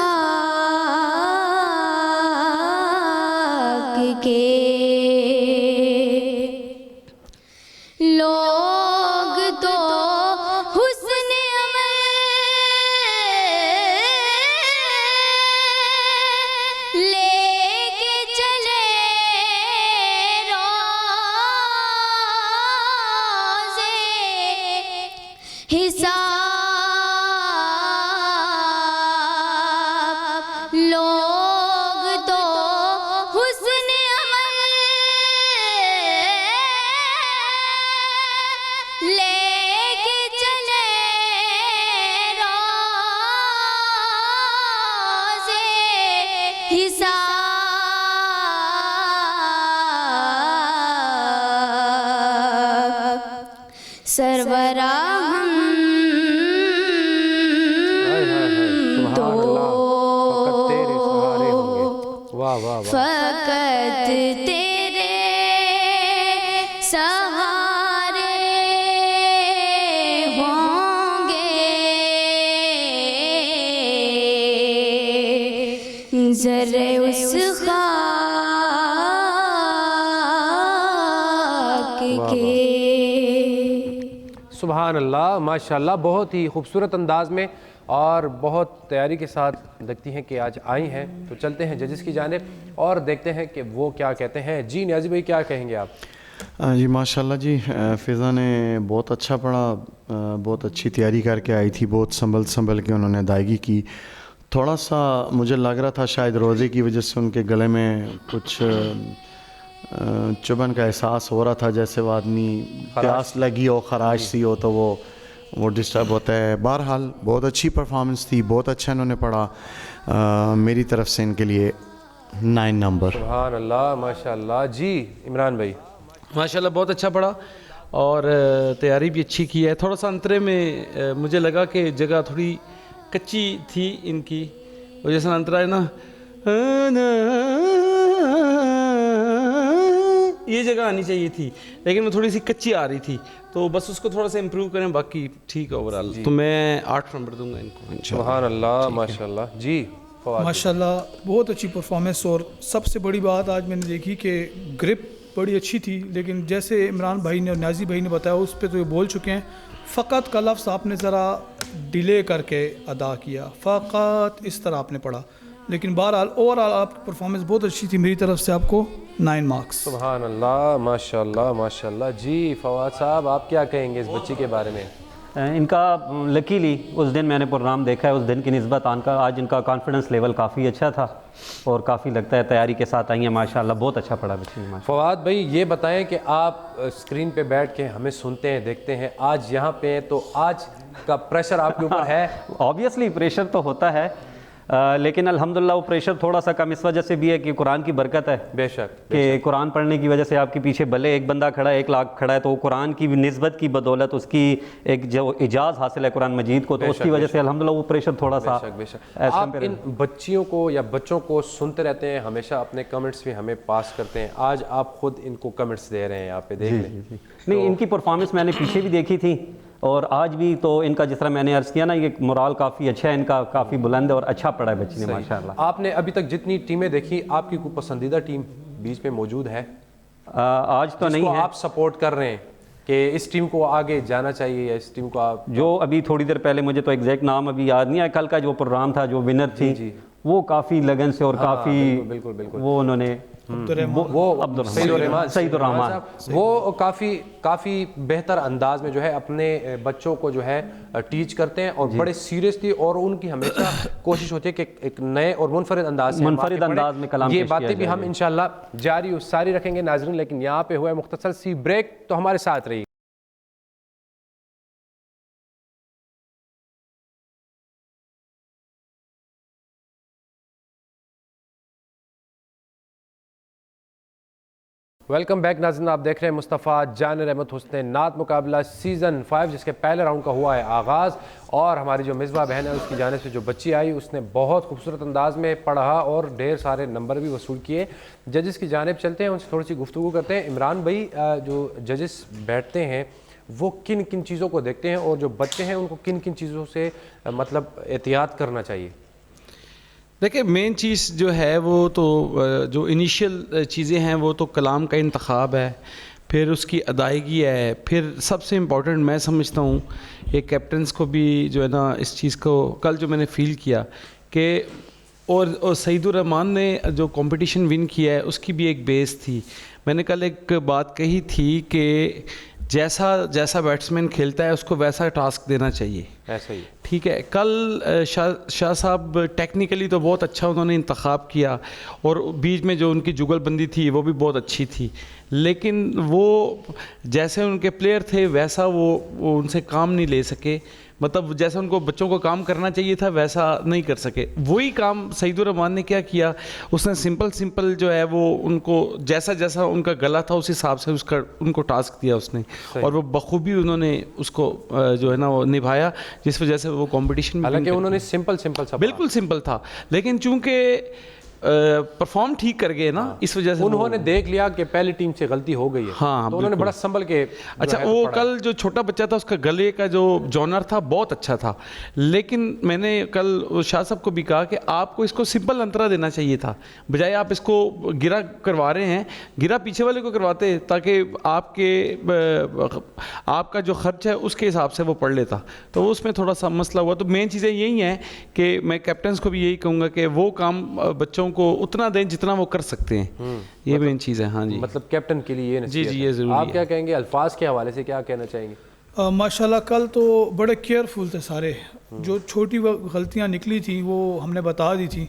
के लोग तो हुस्न अमल लेके चले रोज़े हिसाब। लोग तो हुस्न अमल लेके चले रोज़े हिसाब। सरवरा हम सुभान अल्लाह, फकत तेरे सहारे होंगे। वाह वाह वाह। फकत तेरे सहारे होंगे ज़र्रे उस खाक के। सुभान अल्लाह, माशाल्लाह, बहुत ही खूबसूरत अंदाज में और बहुत तैयारी के साथ लगती हैं कि आज आई हैं। तो चलते हैं जजेस की जानिब और देखते हैं कि वो क्या कहते हैं। जी नियाज़ी भाई, क्या कहेंगे आप? जी माशाल्लाह जी, फ़िज़ा ने बहुत अच्छा पढ़ा, बहुत अच्छी तैयारी करके आई थी, बहुत संभल के उन्होंने अदायगी की। थोड़ा सा मुझे लग रहा था शायद रोज़े की वजह से उनके गले में कुछ चुभन का एहसास हो रहा था, जैसे वो आदमी प्यास लगी हो, खराश सी हो तो वो डिस्टर्ब होता है। बहरहाल बहुत अच्छी परफॉर्मेंस थी, बहुत अच्छा इन्होंने पढ़ा। मेरी तरफ से इनके लिए 9 नंबर। सुभान अल्लाह, माशाल्लाह। जी इमरान भाई? माशाल्लाह बहुत अच्छा पढ़ा और तैयारी भी अच्छी की है। थोड़ा सा अंतरे में मुझे लगा कि जगह थोड़ी कच्ची थी इनकी, और जैसा अंतरा है ना, ये जगह आनी चाहिए थी, लेकिन वो थोड़ी सी कच्ची आ रही थी, तो बस उसको थोड़ा सा इम्प्रूव करें, बाकी ठीक है ओवरऑल। तो मैं 8 नंबर दूंगा इनको इंशाल्लाह। सुभान अल्लाह, माशाल्लाह। जी फवाद? माशाल्लाह बहुत अच्छी परफॉर्मेंस, और सबसे बड़ी बात आज मैंने देखी कि ग्रिप बड़ी अच्छी थी, लेकिन जैसे इमरान भाई ने और न्याजी भाई ने बताया उस पर तो ये बोल चुके हैं। फ़कत का लफ्ज़ आपने ज़रा डिले करके अदा किया, फ़कत इस तरह आपने पढ़ा, लेकिन बहरहाल ओवरऑल आपकी परफॉर्मेंस बहुत अच्छी थी। मेरी तरफ से आपको 9 मार्क्स। सुभान अल्लाह, माशाल्लाह माशाल्लाह। जी फवाद साहब, आप क्या कहेंगे इस बच्ची के बारे में? इनका लकीली उस दिन मैंने प्रोग्राम देखा है, उस दिन की निस्बत आज इनका कॉन्फिडेंस लेवल काफ़ी अच्छा था और काफ़ी लगता है तैयारी के साथ आई है माशाल्लाह। बहुत अच्छा पढ़ा बच्ची ने माशाल्लाह। फवाद भाई ये बताएं कि आप स्क्रीन पे बैठ के हमें सुनते हैं, देखते हैं, आज यहाँ पे हैं, तो आज का प्रेशर आपके ऊपर है? ऑब्वियसली प्रेशर तो होता है, लेकिन अल्हम्दुलिल्लाह वो प्रेशर थोड़ा सा कम इस वजह से भी है कि कुरान की बरकत है। बेशक कि कुरान पढ़ने की वजह से आपके पीछे भले एक बंदा खड़ा है, 1 लाख खड़ा है, तो कुरान की निस्बत की बदौलत उसकी एक जो इजाज़ हासिल है कुरान मजीद को, तो उसकी वजह से अल्हम्दुलिल्लाह वो प्रेशर थोड़ा सा। आप इन बच्चियों को या बच्चों को सुनते रहते हैं, हमेशा अपने कमेंट्स भी हमें पास करते हैं, आज आप खुद इनको कमेंट्स दे रहे हैं, यहाँ पे देख लें। नहीं, इनकी परफॉर्मेंस मैंने पीछे भी देखी थी और आज भी, तो इनका जिस तरह मैंने अर्ज़ किया ना, ये मोराल काफ़ी अच्छा है इनका, काफ़ी बुलंद है और अच्छा पढ़ा है बच्ची ने माशाल्लाह। आपने अभी तक जितनी टीमें देखी, आपकी कोई पसंदीदा टीम बीच में मौजूद है? आज तो नहीं है। आप सपोर्ट कर रहे हैं कि इस टीम को आगे जाना चाहिए या इस टीम को आप? जो अभी थोड़ी देर पहले, मुझे तो एग्जैक्ट नाम अभी याद नहीं है, कल का जो प्रोग्राम था, जो विनर थी जी। वो काफ़ी लगन से और काफ़ी बिल्कुल वो उन्होंने वो सईदुर्रहमान वो काफ़ी बेहतर अंदाज में जो है अपने बच्चों को जो है टीच करते हैं और बड़े सीरियसली, और उनकी हमेशा कोशिश होती है कि एक नए और मुनफरिद अंदाज में कलाम ये बातें भी हम इंशाल्लाह जारी और सारी रखेंगे नाज़रीन। लेकिन यहाँ पे हुआ मुख्तसर सी ब्रेक, तो हमारे साथ रहिए। वेलकम बैक नाज़रीन, आप देख रहे हैं मुस्तफ़ा जान रहमत हुस्न नात मुकाबला सीज़न 5, जिसके पहले राउंड का हुआ है आगाज़। और हमारी जो मिसबा बहन है उसकी जानिब से जो बच्ची आई, उसने बहुत खूबसूरत अंदाज में पढ़ा और ढेर सारे नंबर भी वसूल किए। जजेस की जानिब चलते हैं, उनसे थोड़ी सी गुफ्तगू करते हैं। इमरान भाई, जो जजेस बैठते हैं वो किन किन चीज़ों को देखते हैं और जो बच्चे हैं उनको किन किन चीज़ों से मतलब एहतियात करना चाहिए? देखिए मेन चीज़ जो है वो तो जो इनिशियल चीज़ें हैं वो तो कलाम का इंतखाब है, फिर उसकी अदायगी है, फिर सबसे इम्पॉर्टेंट मैं समझता हूँ ये कैप्टन्स को भी जो है ना इस चीज़ को कल जो मैंने फ़ील किया कि और सईदुर रहमान ने जो कंपटीशन विन किया है उसकी भी एक बेस थी। मैंने कल एक बात कही थी कि जैसा बैट्समैन खेलता है उसको वैसा टास्क देना चाहिए। ऐसा ही ठीक है, कल शाह साहब टेक्निकली तो बहुत अच्छा उन्होंने इंतखाब किया और बीच में जो उनकी जुगलबंदी थी वो भी बहुत अच्छी थी, लेकिन वो जैसे उनके प्लेयर थे वैसा वो उनसे काम नहीं ले सके। मतलब जैसा उनको बच्चों को काम करना चाहिए था वैसा नहीं कर सके। वही काम सईदुर रहमान ने क्या किया, उसने सिंपल जो है वो उनको जैसा उनका गला था उस हिसाब से उसका उनको टास्क दिया उसने, और वो बखूबी उन्होंने उसको जो है ना वो निभाया, जिस वजह से वो कंपटीशन में हालांकि उन्होंने सिंपल सा बिल्कुल सिंपल था, लेकिन चूंकि परफॉर्म ठीक कर गए ना इस वजह से उन्होंने देख लिया कि पहली टीम से गलती हो गई है। हाँ, तो उन्होंने बड़ा संभल के अच्छा वो कल जो छोटा बच्चा था उसका गले का जो जॉनर था बहुत अच्छा था, लेकिन मैंने कल शाह साहब को भी कहा कि आपको इसको सिंपल अंतरा देना चाहिए था, बजाय आप इसको गिरा करवा रहे हैं, गिरा पीछे वाले को करवाते ताकि आपका जो खर्च है उसके हिसाब से वो पढ़ लेता, तो उसमें थोड़ा सा मसला हुआ। तो मेन चीज़ें यही हैं कि मैं कैप्टन्स को भी यही कहूँगा कि वो काम बच्चों को उतना दें जितना वो कर सकते हैं, ये मेन चीज़ है। हाँ जी, मतलब कैप्टन के लिए जी ये ज़रूरी है। आप क्या कहेंगे, अल्फाज के हवाले से क्या कहना चाहेंगे? माशाल्लाह कल तो बड़े केयरफुल थे सारे, जो छोटी गलतियां निकली थी वो हमने बता दी थी।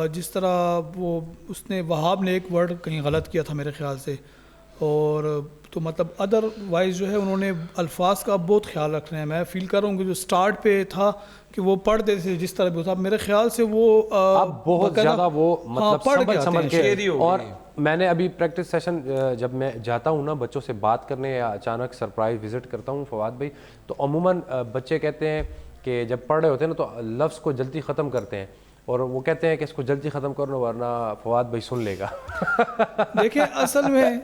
जिस तरह वो उसने वहाब ने एक वर्ड कहीं गलत किया था मेरे ख्याल से, और तो मतलब अदरवाइज़ जो है उन्होंने अल्फाज का बहुत ख्याल रख रहे हैं। मैं फील कर रहा हूँ कि जो स्टार्ट पे था कि वो पढ़ देते थे जिस तरह भी था, मेरे ख्याल से वो अब बहुत ज़्यादा वो मतलब समझ के। और मैंने अभी प्रैक्टिस सेशन जब मैं जाता हूँ ना बच्चों से बात करने या अचानक सरप्राइज विजिट करता हूँ फवाद भाई, तो अमूमन बच्चे कहते हैं कि जब पढ़ रहे होते हैं ना तो लफ्ज़ को जल्दी ख़त्म करते हैं, और वो कहते हैं कि इसको जल्दी ख़त्म करो वरना फवाद भाई सुन लेगा। देखिए असल में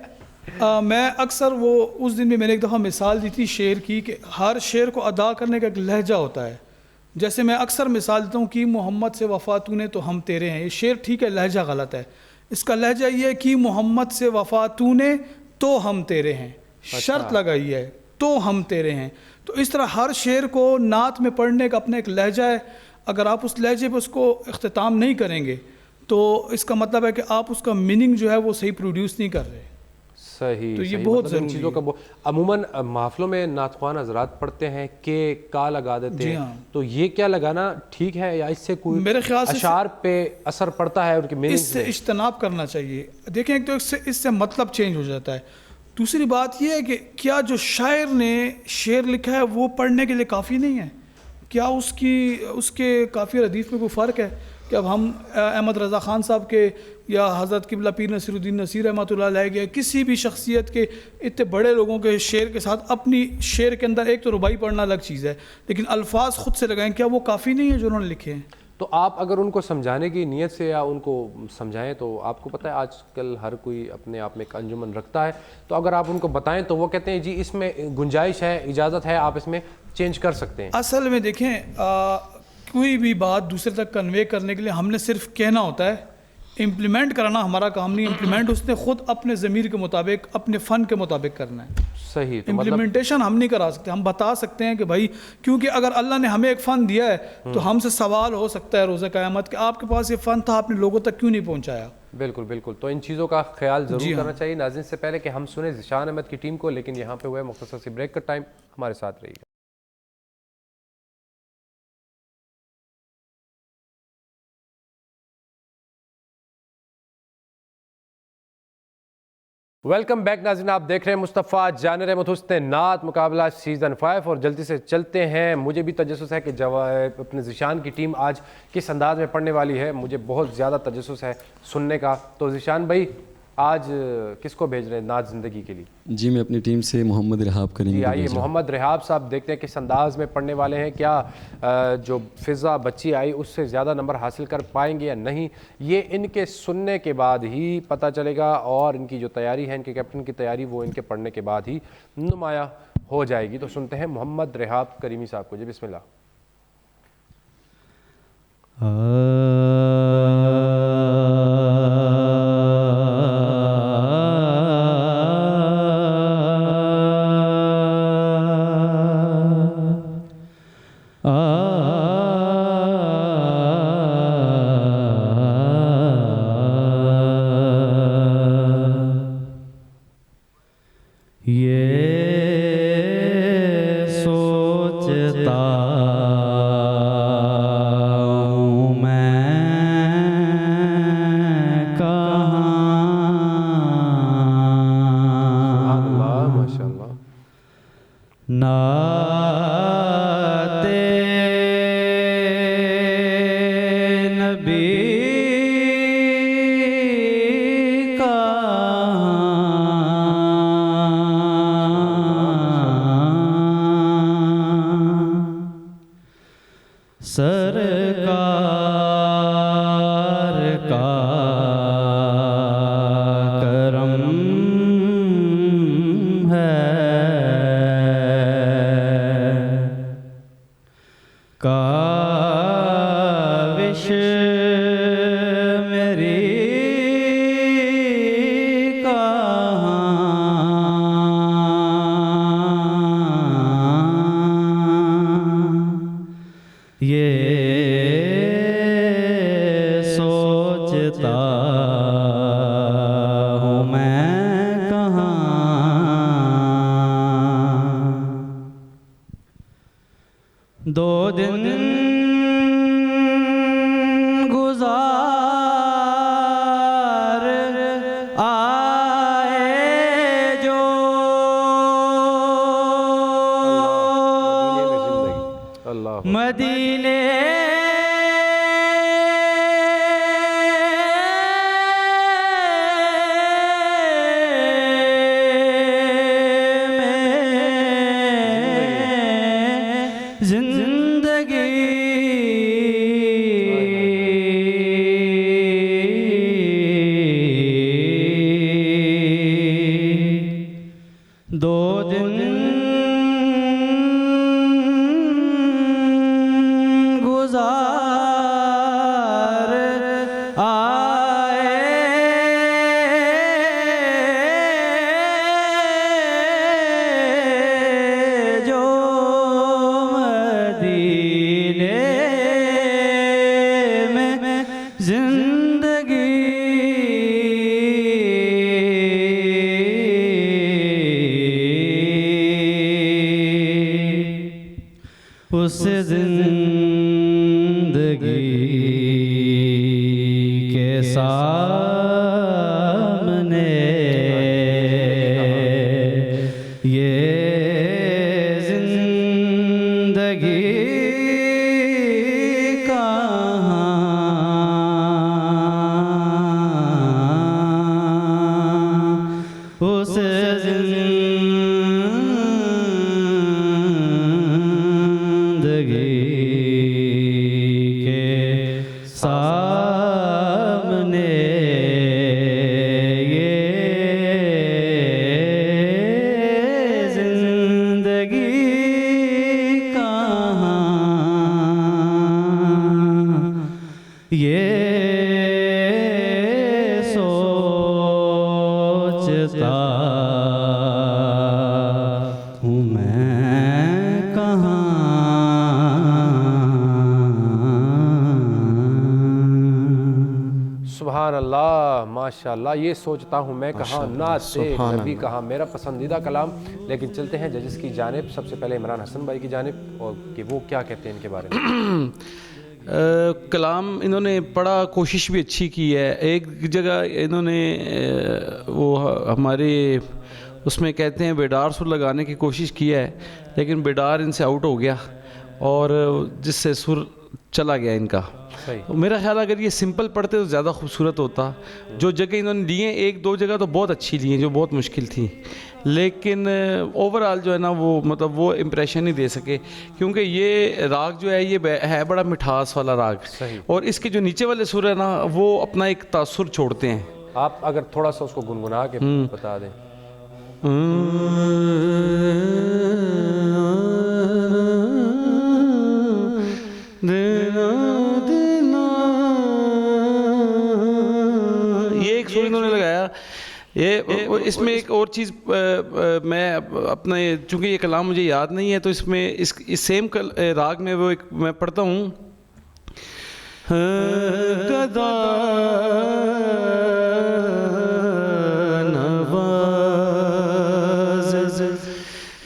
मैं अक्सर वो उस दिन भी मैंने एक दफ़ा मिसाल दी थी शेर की कि हर शेर को अदा करने का एक लहजा होता है। जैसे मैं अक्सर मिसाल देता हूँ कि मोहम्मद से वफ़ा तूने तो हम तेरे हैं, ये शेर ठीक है लहजा गलत है, इसका लहजा ये है कि मोहम्मद से वफ़ा तूने तो हम तेरे हैं, शर्त लगाई है तो हम तेरे हैं। तो इस तरह हर शेर को नात में पढ़ने का अपना एक लहजा है, अगर आप उस लहजे पर उसको इख्तिताम नहीं करेंगे तो इसका मतलब है कि आप उसका मीनिंग जो है वो सही प्रोड्यूस नहीं कर रहे। सही, तो ये सही, बहुत मतलब इन ज़रूरी चीज़ों का अमूमन महफिलों में नातख्वान हज़रात पढ़ते हैं कि का लगा देते हैं। हाँ। तो ये क्या लगाना ठीक है या इससे कोई मेरे ख्याल से अशार पे असर पड़ता है उनकी मीनिंग इससे इज्तनाब करना चाहिए। देखें एक तो इससे मतलब चेंज हो जाता है, दूसरी बात यह है कि क्या जो शायर ने शेर लिखा है वो पढ़ने के लिए काफ़ी नहीं है, क्या उसके काफ़ी हदीस में कोई फ़र्क है कि अब हम अहमद रज़ा ख़ान साहब के या हज़रत क़िबला पीर नसीरुद्दीन नसीर रहमतुल्लाह अलैह के किसी भी शख्सियत के इतने बड़े लोगों के शेर के साथ अपनी शेर के अंदर एक तो रुबाई पढ़ना अलग चीज़ है, लेकिन अल्फाज ख़ुद से लगाएं, क्या वो काफ़ी नहीं है जो उन्होंने लिखे हैं? तो आप अगर उनको समझाने की नीयत से या उनको समझाएं तो आपको पता है आजकल हर कोई अपने आप में एक अंजुमन रखता है, तो अगर आप उनको बताएं तो वो कहते हैं जी इसमें गुंजाइश है, इजाज़त है, आप इसमें चेंज कर सकते हैं। असल में देखें कोई भी बात दूसरे तक कन्वे करने के लिए हमने सिर्फ कहना होता है, इम्प्लीमेंट कराना हमारा काम नहीं। इम्प्लीमेंट उसने खुद अपने ज़मीर के मुताबिक अपने फ़न के मुताबिक करना है। सही, तो इम्प्लीमेंटेशन हम नहीं करा सकते, हम बता सकते हैं कि भाई क्योंकि अगर अल्लाह ने हमें एक फ़न दिया है तो हमसे सवाल हो सकता है रोज़ा क़यामत कि आपके पास ये फ़न था, आपने लोगों तक क्यों नहीं पहुँचाया। बिल्कुल बिल्कुल, तो इन चीज़ों का ख्याल ज़रूर करना चाहिए। नाज़रीन से पहले कि हम सुने ज़िशान अहमद की टीम को, लेकिन यहाँ पे हुआ है मुख्तसर सी ब्रेक का टाइम, हमारे साथ रहिएगा। वेलकम बैक नाज़रीन, आप देख रहे हैं मुस्तफ़ा जानर मुतहस्सिन नात मुकाबला सीज़न 5, और जल्दी से चलते हैं। मुझे भी तजस्सुस है कि अपने ज़िशान की टीम आज किस अंदाज में पढ़ने वाली है, मुझे बहुत ज़्यादा तजस्सुस है सुनने का। तो ज़िशान भाई आज किसको भेज रहे हैं नात ज़िंदगी के लिए? जी मैं अपनी टीम से मोहम्मद रिहाब करीम जी को आइए भेज रहा हूं। मोहम्मद रिहाब साहब, देखते हैं किस अंदाज में पढ़ने वाले हैं, क्या जो फ़िज़ा बच्ची आई उससे ज़्यादा नंबर हासिल कर पाएंगे या नहीं, ये इनके सुनने के बाद ही पता चलेगा, और इनकी जो तैयारी है, इनके कैप्टन की तैयारी, वो इनके पढ़ने के बाद ही नुमाया हो जाएगी। तो सुनते हैं मोहम्मद रेहाब करीमी साहब को जी, बिस्मिल्लाह। माशाल्लाह, ये सोचता हूँ मैं कहाँ, नात से नबी कहाँ, मेरा पसंदीदा कलाम। लेकिन चलते हैं जजेस की जानिब, सबसे पहले इमरान हसन भाई की जानिब, और कि वो क्या कहते हैं इनके बारे में। कलाम इन्होंने पढ़ा, कोशिश भी अच्छी की है। एक जगह इन्होंने वो हमारे उसमें कहते हैं बेडार सुर लगाने की कोशिश की है, लेकिन बेडार इनसे आउट हो गया और जिससे सुर चला गया इनका। मेरा ख्याल अगर ये सिंपल पढ़ते तो ज़्यादा खूबसूरत होता। जो जगह इन्होंने लिए, एक दो जगह तो बहुत अच्छी ली हैं जो बहुत मुश्किल थी, लेकिन ओवरऑल जो है ना वो मतलब वो इम्प्रेशन नहीं दे सके, क्योंकि ये राग जो है ये है बड़ा मिठास वाला राग, और इसके जो नीचे वाले सुर है ना वो अपना एक तासुर छोड़ते हैं। आप अगर थोड़ा सा उसको गुनगुना के बता दें। इसमें एक और चीज़ मैं अपने, चूँकि ये कलाम मुझे याद नहीं है, तो इसमें इस सेम राग में वो एक मैं पढ़ता हूँ, गदा नवाज़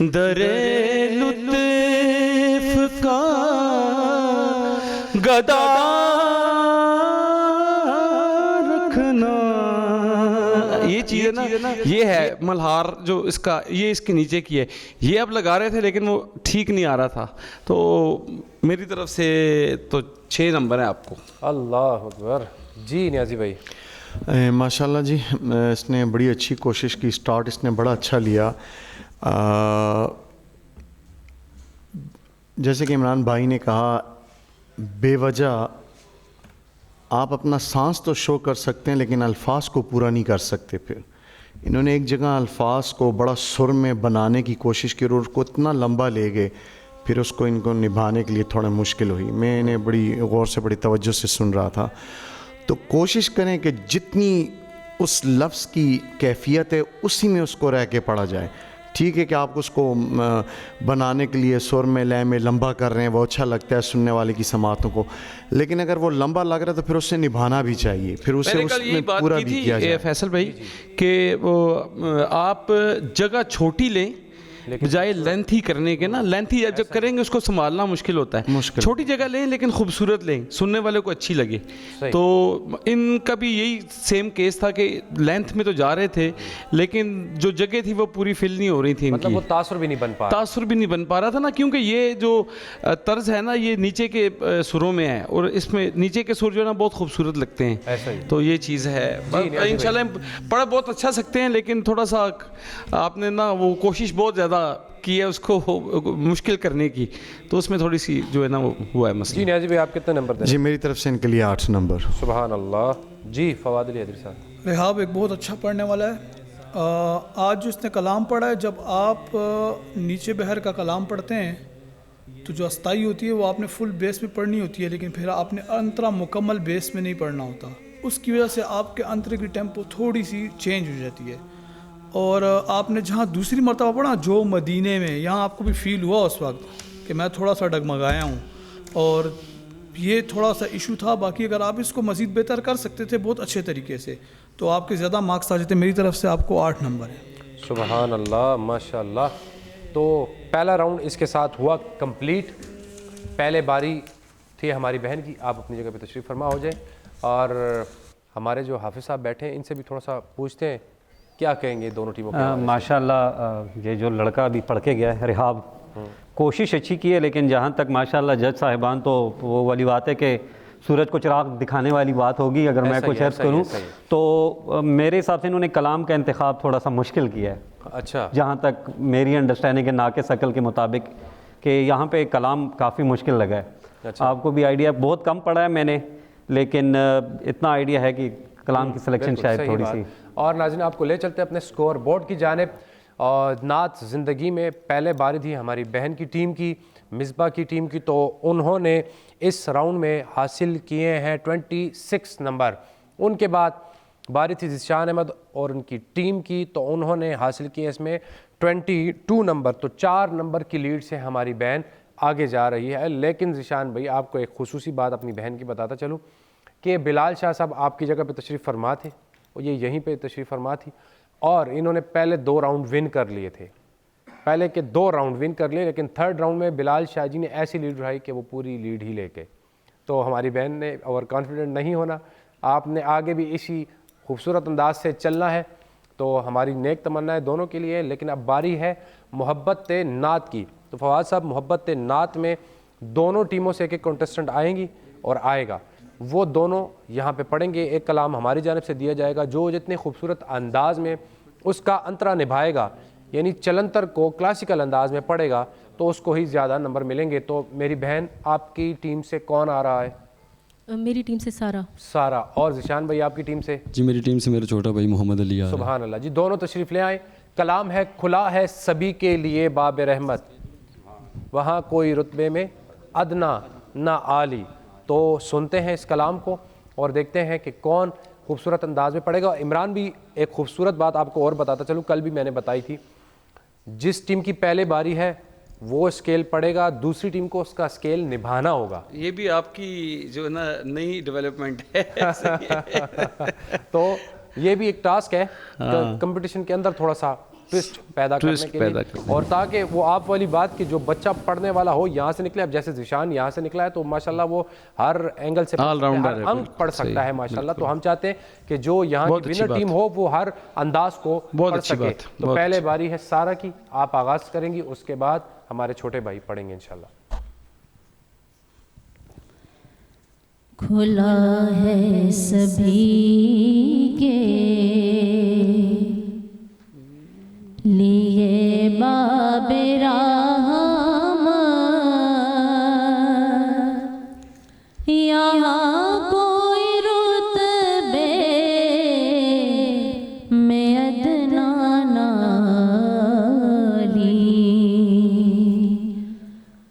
दरे लुत्फ़ का गदा रखना। ये चीज़ है ना, ये है मल्हार जो इसका, ये इसके नीचे की है, ये अब लगा रहे थे लेकिन वो ठीक नहीं आ रहा था। तो मेरी तरफ से तो 6 नंबर है आपको। अल्लाह अकबर। जी नियाजी भाई। माशाल्लाह जी, इसने बड़ी अच्छी कोशिश की, स्टार्ट इसने बड़ा अच्छा लिया। जैसे कि इमरान भाई ने कहा, बेवजह आप अपना सांस तो शो कर सकते हैं लेकिन अल्फाज को पूरा नहीं कर सकते। फिर इन्होंने एक जगह अल्फाज को बड़ा सुर में बनाने की कोशिश की और उसको इतना लंबा ले गए, फिर उसको इनको निभाने के लिए थोड़ा मुश्किल हुई। मैं इन्हें बड़ी गौर से, बड़ी तवज्जो से सुन रहा था। तो कोशिश करें कि जितनी उस लफ्ज़ की कैफियत है उसी में उसको रह के पढ़ा जाए। ठीक है कि आप उसको बनाने के लिए सुर में, लय में लंबा कर रहे हैं, वो अच्छा लगता है सुनने वाले की समातों को, लेकिन अगर वो लंबा लग रहा है तो फिर उससे निभाना भी चाहिए, फिर उसे उसमें पूरा भी किया जाए। फैसल भाई कि वो आप जगह छोटी लें बजाय लेंथी करने के ना, लेंथी जब करेंगे उसको संभालना मुश्किल होता है। छोटी जगह लें लेकिन खूबसूरत लें, सुनने वाले को अच्छी लगे। तो इनका भी यही सेम केस था कि लेंथ में तो जा रहे थे लेकिन जो जगह थी वो पूरी फिल नहीं हो रही थी इनकी, मतलब वो तासुर भी नहीं बन पा रहा, तासुर भी नहीं बन पा रहा था ना, क्योंकि ये जो तर्ज है ना ये नीचे के सुरों में है और इसमें नीचे के सुर जो है ना बहुत खूबसूरत लगते हैं। तो ये चीज़ है। इंशाल्लाह पढ़ बहुत अच्छा सकते हैं लेकिन थोड़ा सा आपने ना वो कोशिश बहुत ज़्यादा की है उसको मुश्किल करने की, तो उसमें थोड़ी सी जो है ना वो हुआ है मसला। जी नियाजी भाई, आप कितने नंबर दें? जी मेरी तरफ से इनके लिए 8 नंबर। सुभान अल्लाह। जी फवाद अली हैदरी साहब। रिहाब एक बहुत अच्छा पढ़ने वाला है। आज जो इसने कलाम पढ़ा है, जब आप नीचे बहर का कलाम पढ़ते हैं तो जो अस्ताई होती है वो आपने फुल बेस में पढ़नी होती है, लेकिन फिर आपने अंतरा मुकम्मल बेस में नहीं पढ़ना होता। उसकी वजह से आपके अंतरे की टेम्पो थोड़ी सी चेंज हो जाती है। और आपने जहाँ दूसरी मरतबा पढ़ा जो मदीने में, यहाँ आपको भी फील हुआ उस वक्त कि मैं थोड़ा सा डगमगाया हूँ और ये थोड़ा सा इशू था। बाकी अगर आप इसको मज़ीद बेहतर कर सकते थे बहुत अच्छे तरीके से तो आपके ज़्यादा मार्क्स आ जाते। मेरी तरफ से आपको 8 नंबर है। सुभान अल्लाह, माशाल्लाह। तो पहला राउंड इसके साथ हुआ कंप्लीट। पहले बारी थी हमारी बहन की, आप अपनी जगह पे तशरीफ़ फरमा हो जाए और हमारे जो हाफिज़ साहब बैठे हैं इनसे भी थोड़ा सा पूछते हैं क्या कहेंगे दोनों टीमों के। माशाल्लाह ये जो लड़का अभी पढ़ के गया है रिहाब, कोशिश अच्छी की है, लेकिन जहाँ तक माशाल्लाह जज साहिबान, तो वो वाली बात है कि सूरज को चिराग दिखाने वाली बात होगी। अगर मैं कुछ अर्ज़ करूँ तो मेरे हिसाब से इन्होंने कलाम का इंतखाब थोड़ा सा मुश्किल किया है। अच्छा, जहाँ तक मेरी अंडरस्टैंडिंग है नाक़िस अक़ल के मुताबिक कि यहाँ पे कलाम काफ़ी मुश्किल लगा है। अच्छा। आपको भी आइडिया, बहुत कम पढ़ा है मैंने, लेकिन इतना आइडिया है कि कलाम की सिलेक्शन शायद थोड़ी सी। और नाज़रीन आपको ले चलते हैं अपने स्कोर बोर्ड की जानिब। और नात ज़िंदगी में पहले बारी थी हमारी बहन की टीम की, मिसबा की टीम की, तो उन्होंने इस राउंड में हासिल किए हैं 26 नंबर। उनके बाद बारी थी ज़िशान अहमद और उनकी टीम की, तो उन्होंने हासिल किए इसमें 22 नंबर। तो 4 नंबर की लीड से हमारी बहन आगे जा रही है। लेकिन ज़िशान भाई आपको एक खुसूसी बात अपनी बहन की बताता चलूँ कि बिलाल शाह साहब आपकी जगह पे तशरीफ़ फरमा थे और ये यहीं पे तशरीफ़ फरमा थी और इन्होंने पहले 2 राउंड विन कर लिए थे, पहले के 2 राउंड विन कर लिए, लेकिन थर्ड राउंड में बिलाल शाह जी ने ऐसी लीड उठाई कि वो पूरी लीड ही लेके। तो हमारी बहन ने ओवर कॉन्फिडेंट नहीं होना, आपने आगे भी इसी खूबसूरत अंदाज से चलना है। तो हमारी नेक तमन्ना है दोनों के लिए। लेकिन अब बारी है मोहब्बत नात की। तो फवाद साहब, मोहब्बत नात में दोनों टीमों से एक कॉन्टेस्टेंट आएंगी और आएगा, वो दोनों यहाँ पे पढ़ेंगे। एक कलाम हमारी जानिब से दिया जाएगा, जो जितने खूबसूरत अंदाज में उसका अंतरा निभाएगा, यानी चलंतर को क्लासिकल अंदाज में पढ़ेगा, तो उसको ही ज़्यादा नंबर मिलेंगे। तो मेरी बहन, आपकी टीम से कौन आ रहा है? मेरी टीम से सारा। और ज़िशान भाई आपकी टीम से? जी मेरी टीम से मेरा छोटा भाई मोहम्मद अली आ रहा है। सुभान अल्लाह जी, दोनों तशरीफ़ ले आए। कलाम है खुला है सभी के लिए बाब रहमत, वहाँ कोई रुतबे में अदना ना आली। तो सुनते हैं इस कलाम को और देखते हैं कि कौन खूबसूरत अंदाज में पढ़ेगा। इमरान भी एक खूबसूरत बात आपको और बताता चलूँ, कल भी मैंने बताई थी, जिस टीम की पहले बारी है वो स्केल पढ़ेगा, दूसरी टीम को उसका स्केल निभाना होगा। ये भी आपकी जो है ना नई डेवलपमेंट है। तो ये भी एक टास्क है कंपटीशन के अंदर, थोड़ा सा ट्विस्ट पैदा करने के लिए, और ताकि वो आप वाली बात कि जो बच्चा पढ़ने वाला हो यहाँ से निकले। अब जैसे जिशान यहाँ से निकला है तो माशाल्लाह वो हर एंगल से हर अंक पढ़ सकता है माशाल्लाह। तो हम चाहते हैं कि जो यहाँ की विनर टीम हो वो हर अंदाज को पढ़ सके। तो पहले बारी है सारा की, आप आगाज करेंगी, उसके बाद हमारे छोटे भाई पढ़ेंगे इंशाल्लाह। खुला है सभी के लिए बाबे रहमत, यहाँ कोई रुतबे में अदना नाली,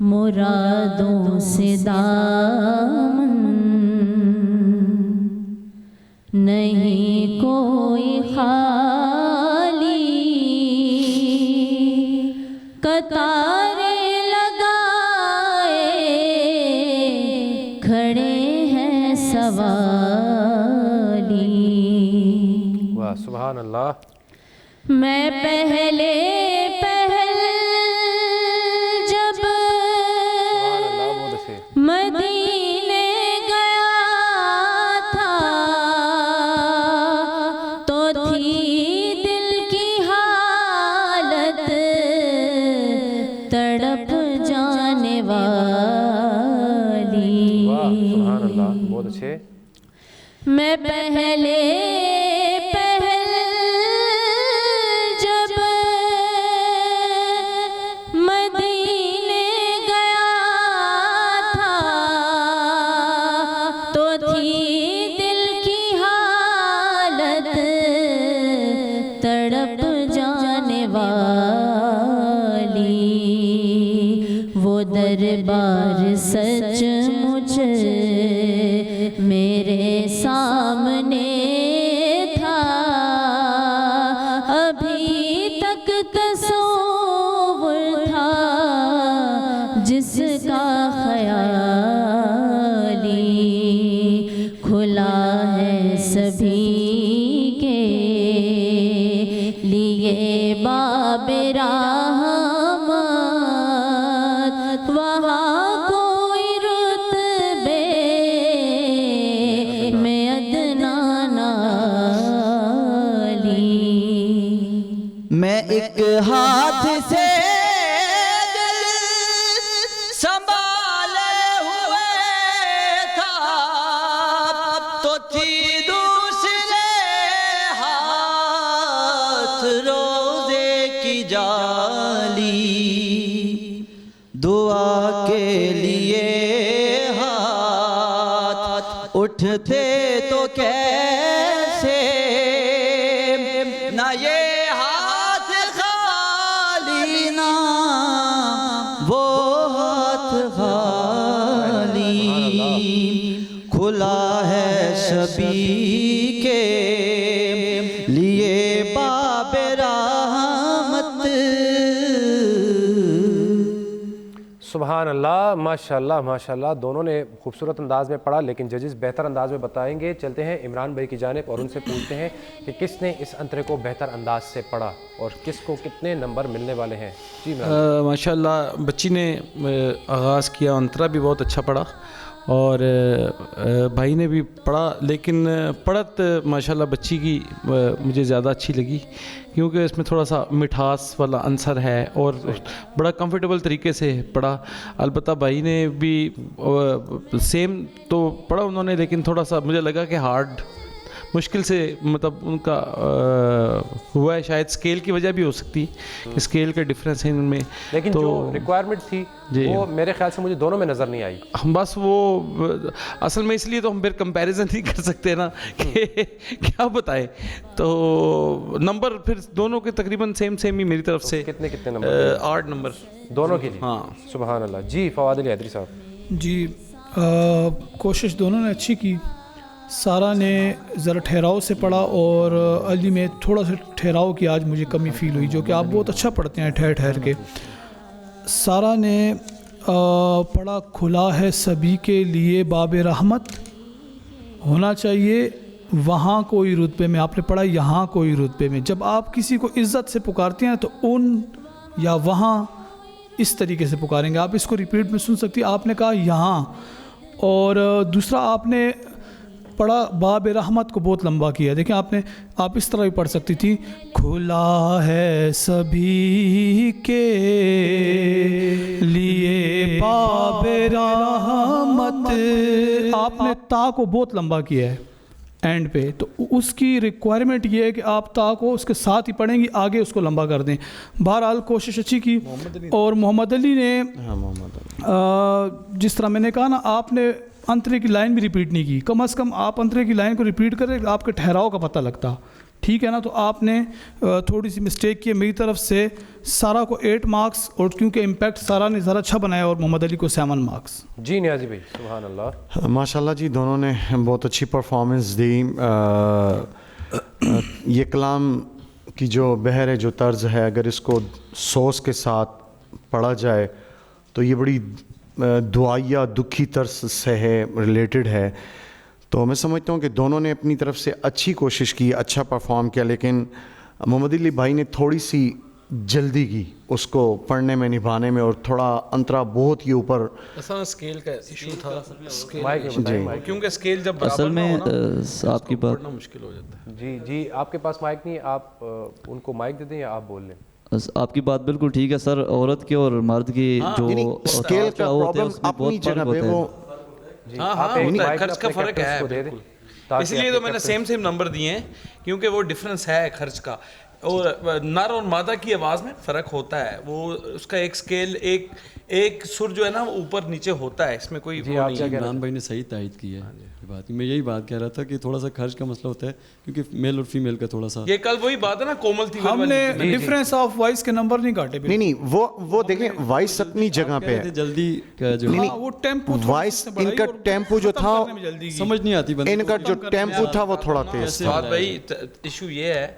मुरादों से दामन नहीं कोई खाली, कतारे लगाए खड़े हैं सवाली। वाह सुभान अल्लाह। मैं पहले जब मदीने गया था तो थी दिल की हालत तड़प जाने वाली। वाह सुभान अल्लाह, बहुत अच्छे। मैं पहले जब मदीने गया था तो थी दिल की हालत तड़प जाने वाली। वो दरबार सचमुच मेरे सामने था, अभी तक तस्वुर था जिसका ख्याली। खुला है सभी के लिए बाबे रहमत, वहाँ कोई रुतबे में अदना नाली। मैं एक हाथ से दिल संभाले हुए था तो थी दूसरे हाथ रोजे की जाली। दुआ के लिए हाथ उठते तो कैसे ना ये हाथ खाली ना वो हाथ खाली। खुला है सभी के लिए बाबे रहमत। सुभान अल्लाह, माशाल्लाह माशाल्लाह। दोनों ने खूबसूरत अंदाज में पढ़ा, लेकिन जजेस बेहतर अंदाज में बताएंगे। चलते हैं इमरान भाई की जानिब और उनसे पूछते हैं कि किसने इस अंतरे को बेहतर अंदाज से पढ़ा और किसको कितने नंबर मिलने वाले हैं। जी माशाल्लाह बच्ची ने आगाज़ किया, अंतरा भी बहुत अच्छा पढ़ा और भाई ने भी पढ़ा, लेकिन पढ़त माशाल्लाह बच्ची की मुझे ज़्यादा अच्छी लगी क्योंकि इसमें थोड़ा सा मिठास वाला आंसर है और बड़ा कंफर्टेबल तरीके से पढ़ा। अलबत्ता भाई ने भी सेम तो पढ़ा उन्होंने, लेकिन थोड़ा सा मुझे लगा कि हार्ड मुश्किल से मतलब उनका हुआ है, शायद स्केल की वजह भी हो सकती है, स्केल का डिफरेंस है इनमें। लेकिन तो जो रिक्वायरमेंट थी वो मेरे ख्याल से मुझे दोनों में नज़र नहीं आई। हम बस वो असल में इसलिए तो हम फिर कंपैरिजन नहीं कर सकते ना कि क्या बताएं, तो नंबर फिर दोनों के तकरीबन सेम ही मेरी तरफ से। कितने नंबर? 8 नंबर दोनों के। हाँ सुभान अल्लाह। जी फवाद अली हैदरी साहब। जी कोशिश दोनों ने अच्छी की। सारा ने ज़रा ठहराव से पढ़ा और अली में थोड़ा सा ठहराव की आज मुझे कमी फ़ील हुई, जो कि आप बहुत अच्छा पढ़ते हैं ठहर ठहर के। सारा ने पढ़ा खुला है सभी के लिए बाब रहमत, होना चाहिए वहाँ कोई रुतबे में, आपने पढ़ा यहाँ कोई रुतबे में। जब आप किसी को इज़्ज़त से पुकारते हैं तो उन या वहाँ इस तरीके से पुकारेंगे। आप इसको रिपीट में सुन सकती हैं, आपने कहा यहाँ, और दूसरा आपने पढ़ा बाब रहमत को बहुत लंबा किया। देखिए आप इस तरह भी पढ़ सकती थी, खुला है सभी के लिए बाब रहमत, आपने ता को बहुत लंबा किया है एंड पे, तो उसकी रिक्वायरमेंट ये है कि आप ता को उसके साथ ही पढ़ेंगी, आगे उसको लंबा कर दें। बहरहाल कोशिश अच्छी की। और मोहम्मद अली ने जिस तरह मैंने कहा ना, आपने अंतरे की लाइन भी रिपीट नहीं की, कम से कम आप अंतरे की लाइन को रिपीट करें, आपके ठहराव का पता लगता, ठीक है ना। तो आपने थोड़ी सी मिस्टेक की, मेरी तरफ से सारा को 8 मार्क्स, और क्योंकि इम्पैक्ट सारा ने ज़रा अच्छा बनाया, और मोहम्मद अली को 7 मार्क्स। जी नियाज़ी भाई, सुभान अल्लाह, माशाल्लाह जी, दोनों ने बहुत अच्छी परफॉर्मेंस दी। ये कलाम की जो बहर है, जो तर्ज है, अगर इसको सोच के साथ पढ़ा जाए तो ये बड़ी दुआया दुखी तर्ज से है, रिलेटेड है। तो मैं समझता हूँ कि दोनों ने अपनी तरफ से अच्छी कोशिश की, अच्छा परफॉर्म किया, लेकिन मोहम्मद अली भाई ने थोड़ी सी जल्दी की उसको पढ़ने में, निभाने में, और थोड़ा अंतरा बहुत ही ऊपर। असल स्केल का इशू था, क्योंकि स्केल जब असल में आपकी बात मुश्किल हो जाता है। जी जी, आपके पास माइक नहीं है, आप उनको माइक दे दें या आप बोल लें। आपकी बात बिल्कुल ठीक है सर, औरत की और मर्द की जो स्केल का प्रॉब्लम अपनी जगह पे वो, खर्च का फर्क है बिल्कुल, इसलिए तो मैंने सेम नंबर दिए हैं, क्योंकि वो डिफरेंस है खर्च का। और नर और मादा की आवाज़ में फ़र्क होता है, वो उसका एक स्केल, एक सुर जो है ना वो ऊपर नीचे होता है, इसमें कोई वो नहीं है। इमरान भाई ने सही तायद की है बात, मैं यही बात कह रहा था कि थोड़ा सा खर्च का मसला होता है, क्योंकि मेल और फीमेल का थोड़ा सा, ये कल वही बात है ना, कोमल थी, हमने डिफरेंस ऑफ वॉइस के नंबर नहीं काटे। नहीं, वो देखें, वॉइस अपनी जगह पे है, जल्दी का जो वो टेम्पो, वॉइस इनका टेम्पो जो था समझ नहीं आती, इनका जो टेम्पो था वो थोड़ा तेज था। भाई इशू ये है,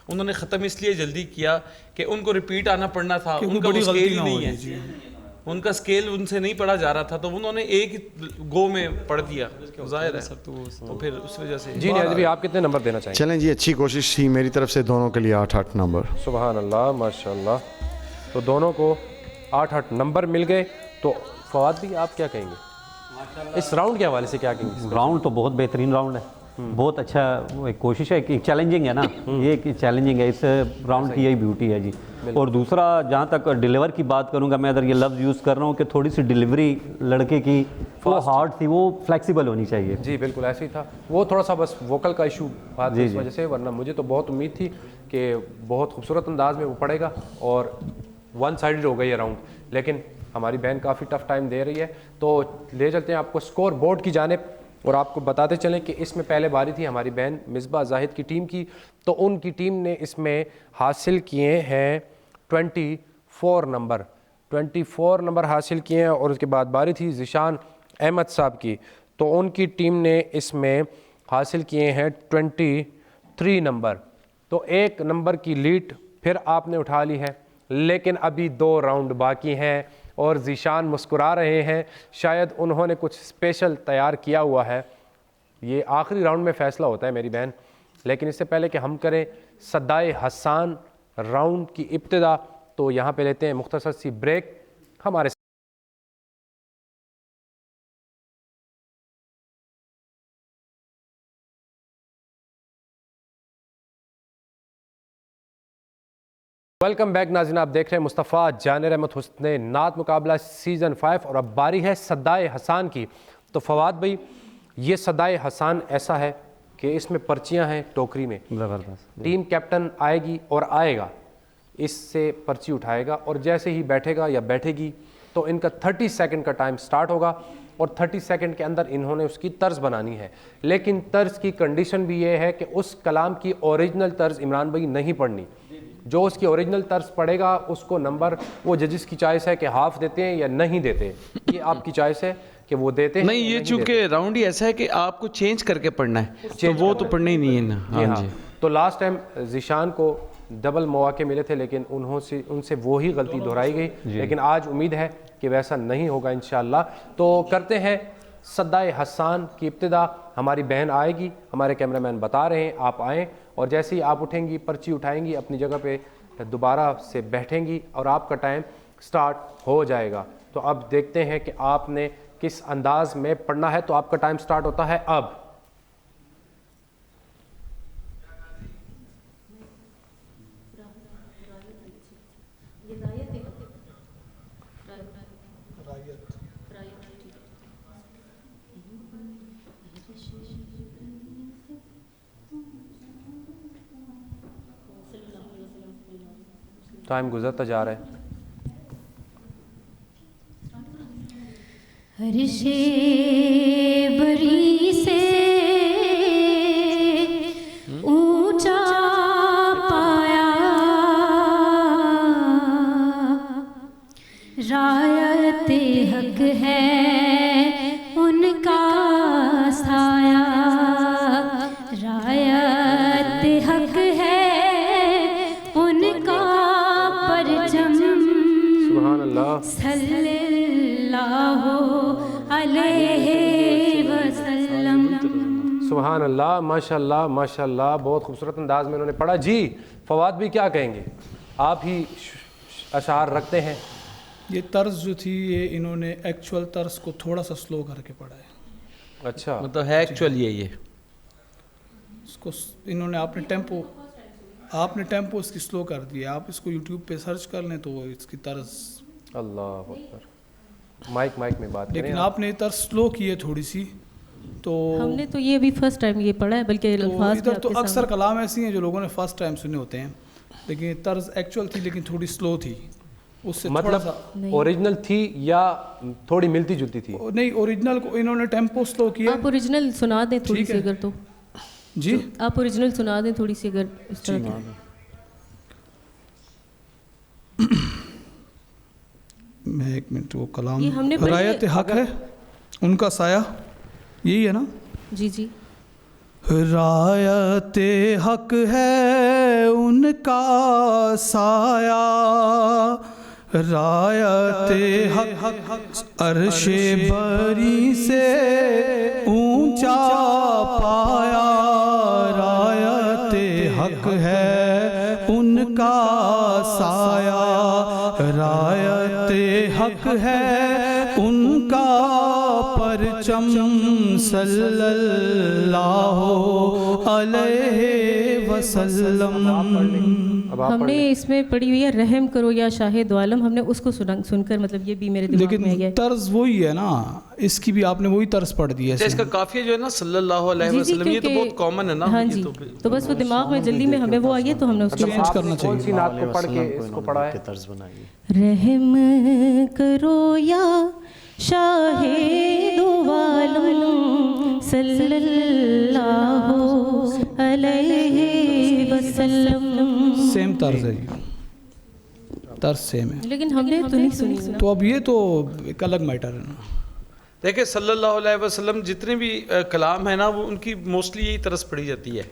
उन्होंने ख़त्म इसलिए जल्दी किया कि उनको रिपीट आना पड़ना था, उनका वो स्केल ही नहीं है, उनका स्केल उनसे नहीं पढ़ा जा रहा था, तो उन्होंने एक गो में पढ़ दिया, जाहिर है तो फिर उस वजह से। जी नियाज़ी भाई, आप कितने नंबर देना चाहेंगे? चलें जी, अच्छी कोशिश थी मेरी तरफ से, दोनों के लिए 8-8 नंबर। सुभान अल्लाह, माशाल्लाह। तो दोनों को 8-8 नंबर मिल गए। तो फवाद भी आप क्या कहेंगे इस राउंड के हवाले से, क्या कहेंगे? राउंड तो बहुत बेहतरीन राउंड है, बहुत अच्छा एक कोशिश है, कि चैलेंजिंग है ना, ये एक चैलेंजिंग है, इस राउंड की यही ब्यूटी है जी। और दूसरा, जहाँ तक डिलीवर की बात करूँगा मैं, अगर ये लफ्ज़ यूज़ कर रहा हूँ कि थोड़ी सी डिलीवरी लड़के की वो हार्ड थी, वो फ्लेक्सिबल होनी चाहिए। जी बिल्कुल ऐसे ही था, वो थोड़ा सा बस वोकल का इशू बात इस वजह से, वरना मुझे तो बहुत उम्मीद थी कि बहुत खूबसूरत अंदाज में वो पड़ेगा, और 1 साइडेड हो गई है राउंड, लेकिन हमारी बहन काफ़ी टफ टाइम दे रही है। तो ले चलते हैं आपको स्कोर बोर्ड की जानिब, और आपको बताते चलें कि इसमें पहले बारी थी हमारी बहन मिसबा जाहिद की टीम की। तो उनकी टीम ने इसमें हासिल किए हैं 24 नंबर, 24 नंबर हासिल किए हैं। और उसके बाद बारी थी ज़िशान अहमद साहब की, तो उनकी टीम ने इसमें हासिल किए हैं 23 नंबर। तो 1 नंबर की लीड फिर आपने उठा ली है, लेकिन अभी 2 राउंड बाकी हैं, और ज़िशान मुस्कुरा रहे हैं, शायद उन्होंने कुछ स्पेशल तैयार किया हुआ है। ये आखिरी राउंड में फ़ैसला होता है मेरी बहन, लेकिन इससे पहले कि हम करें सदाए हसान राउंड की इब्तिदा, तो यहाँ पे लेते हैं मुख्तसर सी ब्रेक। हमारे वेलकम बैक नाज़रीन, आप देख रहे हैं मुस्तफ़ा जानिर अहमद हुस्ने नात मुकाबला सीज़न 5, और अब बारी है सदाए हसान की। तो फवाद भाई, ये सदाए हसान ऐसा है कि इसमें पर्चियां हैं टोकरी में, ज़बरदस्त। टीम कैप्टन आएगी और आएगा, इससे पर्ची उठाएगा, और जैसे ही बैठेगा या बैठेगी तो इनका 30 सेकंड का टाइम स्टार्ट होगा, और 30 सेकंड के अंदर इन्होंने उसकी तर्ज बनानी है। लेकिन तर्ज की कंडीशन भी ये है कि उस कलाम की ओरिजिनल तर्ज इमरान भाई नहीं पढ़नी, जो उसकी ओरिजिनल तर्ज पड़ेगा उसको नंबर, वो जजिस की चॉइस है कि हाफ देते हैं या नहीं देते, ये आपकी चॉइस है। कि वो देते हैं नहीं, या ये नहीं चूंकि देते। राउंड ही ऐसा है कि आपको चेंज करके पढ़ना है, तो चेंज वो करना तो है। पढ़ना ही नहीं है ना। जी हाँ हाँ। जी। तो लास्ट टाइम ज़ीशान को डबल मौके मिले थे, लेकिन उनसे वो ही गलती दोहराई गई, लेकिन आज उम्मीद है कि वैसा नहीं होगा इंशाअल्लाह। तो करते हैं सद्दाए हसान की इब्तिदा। हमारी बहन आएगी, हमारे कैमरामैन बता रहे हैं, आप आएँ और जैसे ही आप उठेंगी, पर्ची उठाएंगी, अपनी जगह पे दोबारा से बैठेंगी और आपका टाइम स्टार्ट हो जाएगा। तो अब देखते हैं कि आपने किस अंदाज में पढ़ना है। तो आपका टाइम स्टार्ट होता है अब। टाइम गुजरता जा रहा है। हर्षे बरी से ऊंचा पाया, रायत हक है उनका साया, रायत हक है उनका परचम, सुभान अल्लाह। सल्लल्लाहु अलैहि वसल्लम। सुभान अल्लाह, माशाल्लाह माशाल्लाह, बहुत खूबसूरत अंदाज में उन्होंने पढ़ा। जी फवाद भी क्या कहेंगे, आप ही अशार रखते हैं। ये तर्ज जो थी, ये इन्होंने एक्चुअल तर्ज को थोड़ा सा स्लो करके पढ़ा है। अच्छा, मतलब है एक्चुअल ये इसको इन्होंने आपने टेम्पो इसकी स्लो कर दिया। आप इसको यूट्यूब पे सर्च कर लें तो इसकी तर्ज, अल्लाह अकबर। माइक में बात करें लेकिन आप। आपने तर्ज स्लो की है थोड़ी सी। तो हमने तो ये अभी फर्स्ट टाइम ये पढ़ा है, बल्कि अल्फाज भी इधर तो आपके अक्सर सामने। कलाम ऐसी हैं जो लोगों ने फर्स्ट टाइम सुने होते हैं, लेकिन ये तर्ज एक्चुअल थी लेकिन थोड़ी स्लो थी। उससे थोड़ा सा मतलब ओरिजिनल थी या थोड़ी मिलती जुलती थी? नहीं, ओरिजिनल को इन्होंने टेम्पो स्लो किया। आप ओरिजिनल सुना दें थोड़ी ठीक सी है। अगर, तो जी आप ओरिजिनल सुना दें थोड़ी सी अगर इस तरह की। मैं एक मिनट, वो कलाम ये हमने पहले- रायत हक है उनका साया, यही है ना? जी जी। रायत हक है उनका साया, रायत हक अर्शे बरी से ऊंचा पाया, रायत हक है उनका साया, रायत हक है उनका परचम, सल्लल्लाहु अलैहि वसल्लम। अब आप हमने इसमें पढ़ी हुई है रहम करो या शाहिद आलम, हमने उसको सुनकर मतलब ये भी मेरे दिमाग में आ गया लेकिन है। तर्ज वही है ना, इसकी भी आपने वही तर्ज पढ़ दी है। अच्छा, इसका काफिया जो है ना सल्लल्लाहु अलैहि जी, जी, वसल्लम, ये तो क्योंकि- बहुत कॉमन है ना। हाँ ये जी, तो तो बस वो दिमाग में जल्दी में हमें वो आई है तो हमने उसको मतलब चेंज आपने करना कौन सी चाहिए। नात को पढ़ के इसको पढ़ा है? तर्ज बनाई। रहम करो या शाहिद आलम, सल्लल्लाहु अलैहि वसल्लम। सेम तर्ज है, तर्ज सेम है। लेकिन हमने तो नहीं सुनी ना। तो अब ये तो एक अलग मैटर है ना। देखिए सल्लल्लाहु अलैहि वसल्लम जितने भी कलाम है ना, वो उनकी मोस्टली यही तरस पढ़ी जाती है।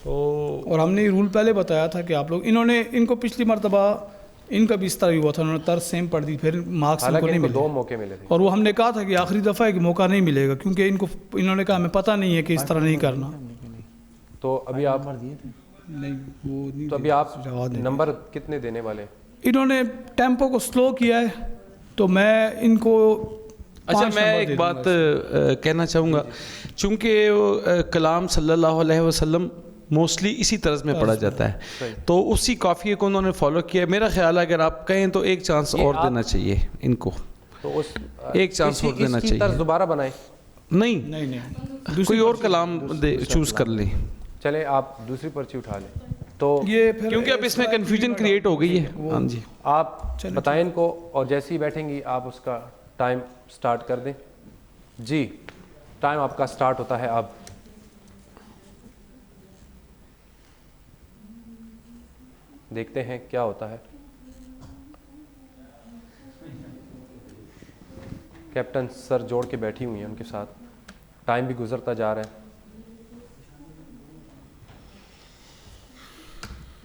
तो और हमने ये रूल पहले बताया था कि आप लोग, इनको पिछली मरतबा इनका भी इस तरह ही हुआ था, उन्होंने तर्ज सेम पढ़ दी, फिर मार्क्स इनको हालांकि नहीं इनको मिले। 2 मौके मिले थे। और वो हमने कहा था कि आखिरी दफ़ा है कि मौका नहीं मिलेगा, क्योंकि इन्होंने कहा हमें पता नहीं है कि इस तरह नहीं करना। तो अभी आप नहीं, वो नहीं तो अभी आप जवाब नहीं। नंबर कितने देने वाले? इन्होंने टेम्पो को स्लो किया है, तो मैं इनको अच्छा, 5 मैं नंबर एक दे बात दूंगा। कहना चाहूँगा, चूँकि कलाम सल्लल्लाहु अलैहि वसल्लम मोस्टली इसी तरह में पढ़ा जाता है, तो उसी काफ़िए को उन्होंने फॉलो किया। मेरा ख्याल है अगर आप कहें तो एक चांस और देना चाहिए इनको, तो उस एक चांस और देना चाहिए। तर्ज दोबारा बनाए। नहीं, नहीं कोई और कलाम चूज कर लें, चले आप दूसरी पर्ची उठा लें। तो ये फिर क्योंकि अब इसमें कन्फ्यूजन क्रिएट हो गई है। हाँ जी, आप बताएं इनको और जैसे ही बैठेंगी आप उसका टाइम स्टार्ट कर दें। जी टाइम आपका स्टार्ट होता है अब। देखते हैं क्या होता है। कैप्टन सर जोड़ के बैठी हुई हैं उनके साथ, टाइम भी गुजरता जा रहा है,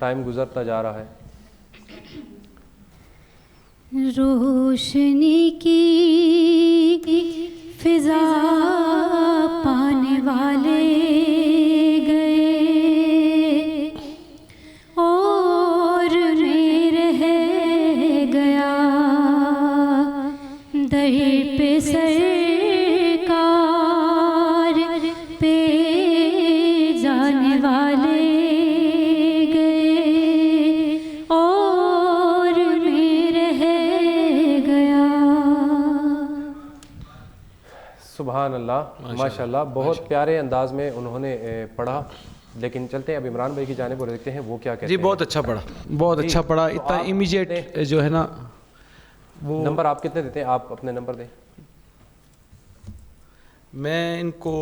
टाइम गुजरता जा रहा है। रोशनी की फिजा पाने वाले गए और मैं रह गया दर पे सरकार पे जाने वाले गए और मैं रह गया। सुभान अल्लाह, माशाल्लाह, बहुत प्यारे अंदाज में उन्होंने पढ़ा। लेकिन चलते हैं अब इमरान भाई की जानिब और देखते हैं वो क्या कहते जी। हैं। बहुत अच्छा पढ़ा, बहुत अच्छा पढ़ा। तो इतना आप इमीडिएट जो है ना वो नंबर आप कितने देते हैं? आप अपने नंबर दें। मैं इनको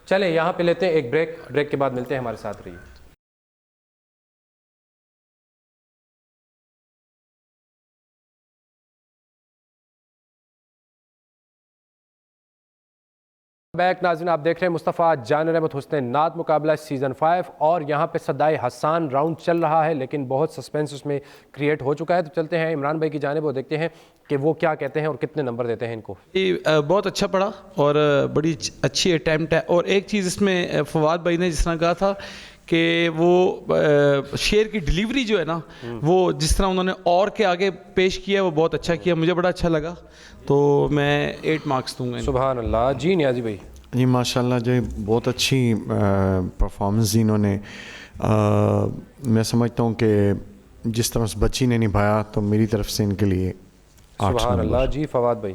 चले यहाँ पे लेते हैं एक ब्रेक, ब्रेक के बाद मिलते हैं, हमारे साथ रहिए। बैक नाज़रीन, आप देख रहे हैं मुस्तफ़ा जान रहमत हुस्न नात मुकाबला सीज़न 5 और यहाँ पे सदाई हसान राउंड चल रहा है, लेकिन बहुत सस्पेंस उसमें क्रिएट हो चुका है। तो चलते हैं इमरान भाई की जानिब और देखते हैं कि वो क्या कहते हैं और कितने नंबर देते हैं इनको। बहुत अच्छा पढ़ा और बड़ी अच्छी अटैम्प्ट है। और एक चीज़ इसमें फवाद भाई ने जिस तरह कहा था कि वो शेर की डिलीवरी जो है ना, वो जिस तरह उन्होंने और के आगे पेश किया वो बहुत अच्छा किया, मुझे बड़ा अच्छा लगा। तो मैं 8 मार्क्स दूंगा। सुभान अल्लाह। जी नियाजी भाई। जी माशाल्लाह जी, बहुत अच्छी परफॉर्मेंस दी इन्होंने। मैं समझता हूँ कि जिस तरह उस बच्ची ने निभाया तो मेरी तरफ से इनके लिए 8 सुभान अल्लाह। जी फवाद भाई।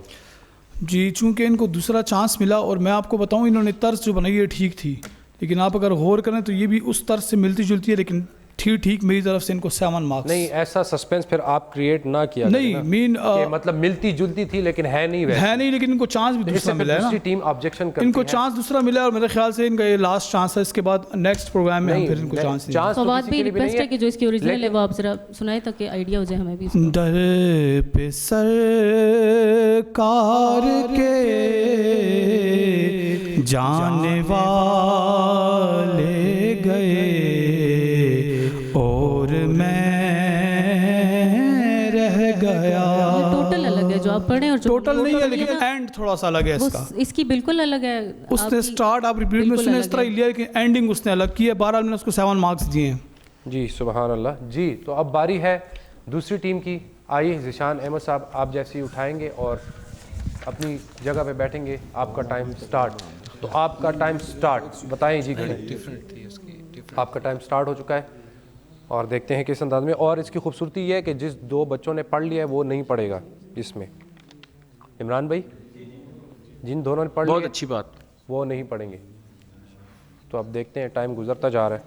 जी, चूँकि इनको दूसरा चांस मिला और मैं आपको बताऊं इन्होंने तर्ज जो बनाई है ठीक थी, लेकिन आप अगर गौर करें तो ये भी उस तर्ज से मिलती जुलती है, लेकिन ठीक मेरी तरफ से इनको 7 मार्क्स। नहीं, ऐसा सस्पेंस फिर आप क्रिएट ना किया नहीं, मीन मतलब मिलती जुलती थी लेकिन है नहीं वैसे। है नहीं, लेकिन इनको चांस भी दूसरा मिला है ना। दूसरी टीम ऑब्जेक्शन करती इनको है। चांस दूसरा मिला और मेरे ख्याल से इनका ये लास्ट चांस है। इसके बाद नेक्स्ट प्रोग्राम में हम फिर इनको चांस देंगे। फवाद भाई रिक्वेस्ट है कि जो इसकी ओरिजिनल है वो आप जरा सुनाए ताकि आइडिया हो जाए हमें भी। दर पे सरकार के जाने वाले गए और मैं रह गया। टोटल अलग है जो आप पढ़े और जो टोटल नहीं है, लेकिन एंड थोड़ा सा अलग है इसका। इसकी बिल्कुल अलग है। उसने स्टार्ट आप रिपीट में सुने इस तरह ही लिया, लेकिन एंडिंग उसने अलग की है। 12 मैंने उसको 7 मार्क्स दिए हैं। जी सुभान अल्लाह। जी तो अब बारी है दूसरी टीम की। आइए ज़िशान अहमद साहब, आप जैसे ही उठाएंगे और अपनी जगह पे बैठेंगे, आपका टाइम स्टार्ट। तो आपका टाइम स्टार्ट बताएं जी घड़ी। आपका टाइम स्टार्ट हो चुका है और देखते हैं किस अंदाज में। और इसकी खूबसूरती ये है कि जिस 2 बच्चों ने पढ़ लिया है वो नहीं पढ़ेगा इसमें। इमरान भाई, जिन दोनों ने पढ़ लिया बहुत अच्छी बात, वो नहीं पढ़ेंगे। तो अब देखते हैं, टाइम गुजरता जा रहा है,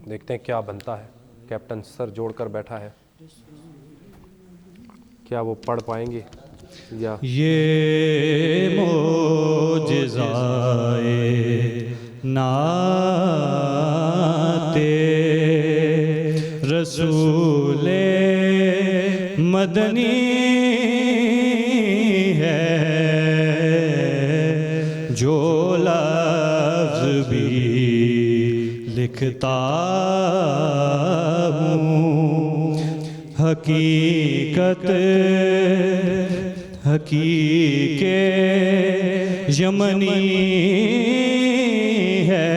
देखते हैं क्या बनता है। कैप्टन सर जोड़कर बैठा है, क्या वो पढ़ पाएंगे या ये मोजज़ाए नाते रसूले मदनी है, जो लफ्ज़ भी लिखता हकीकत हकीके यमनी है।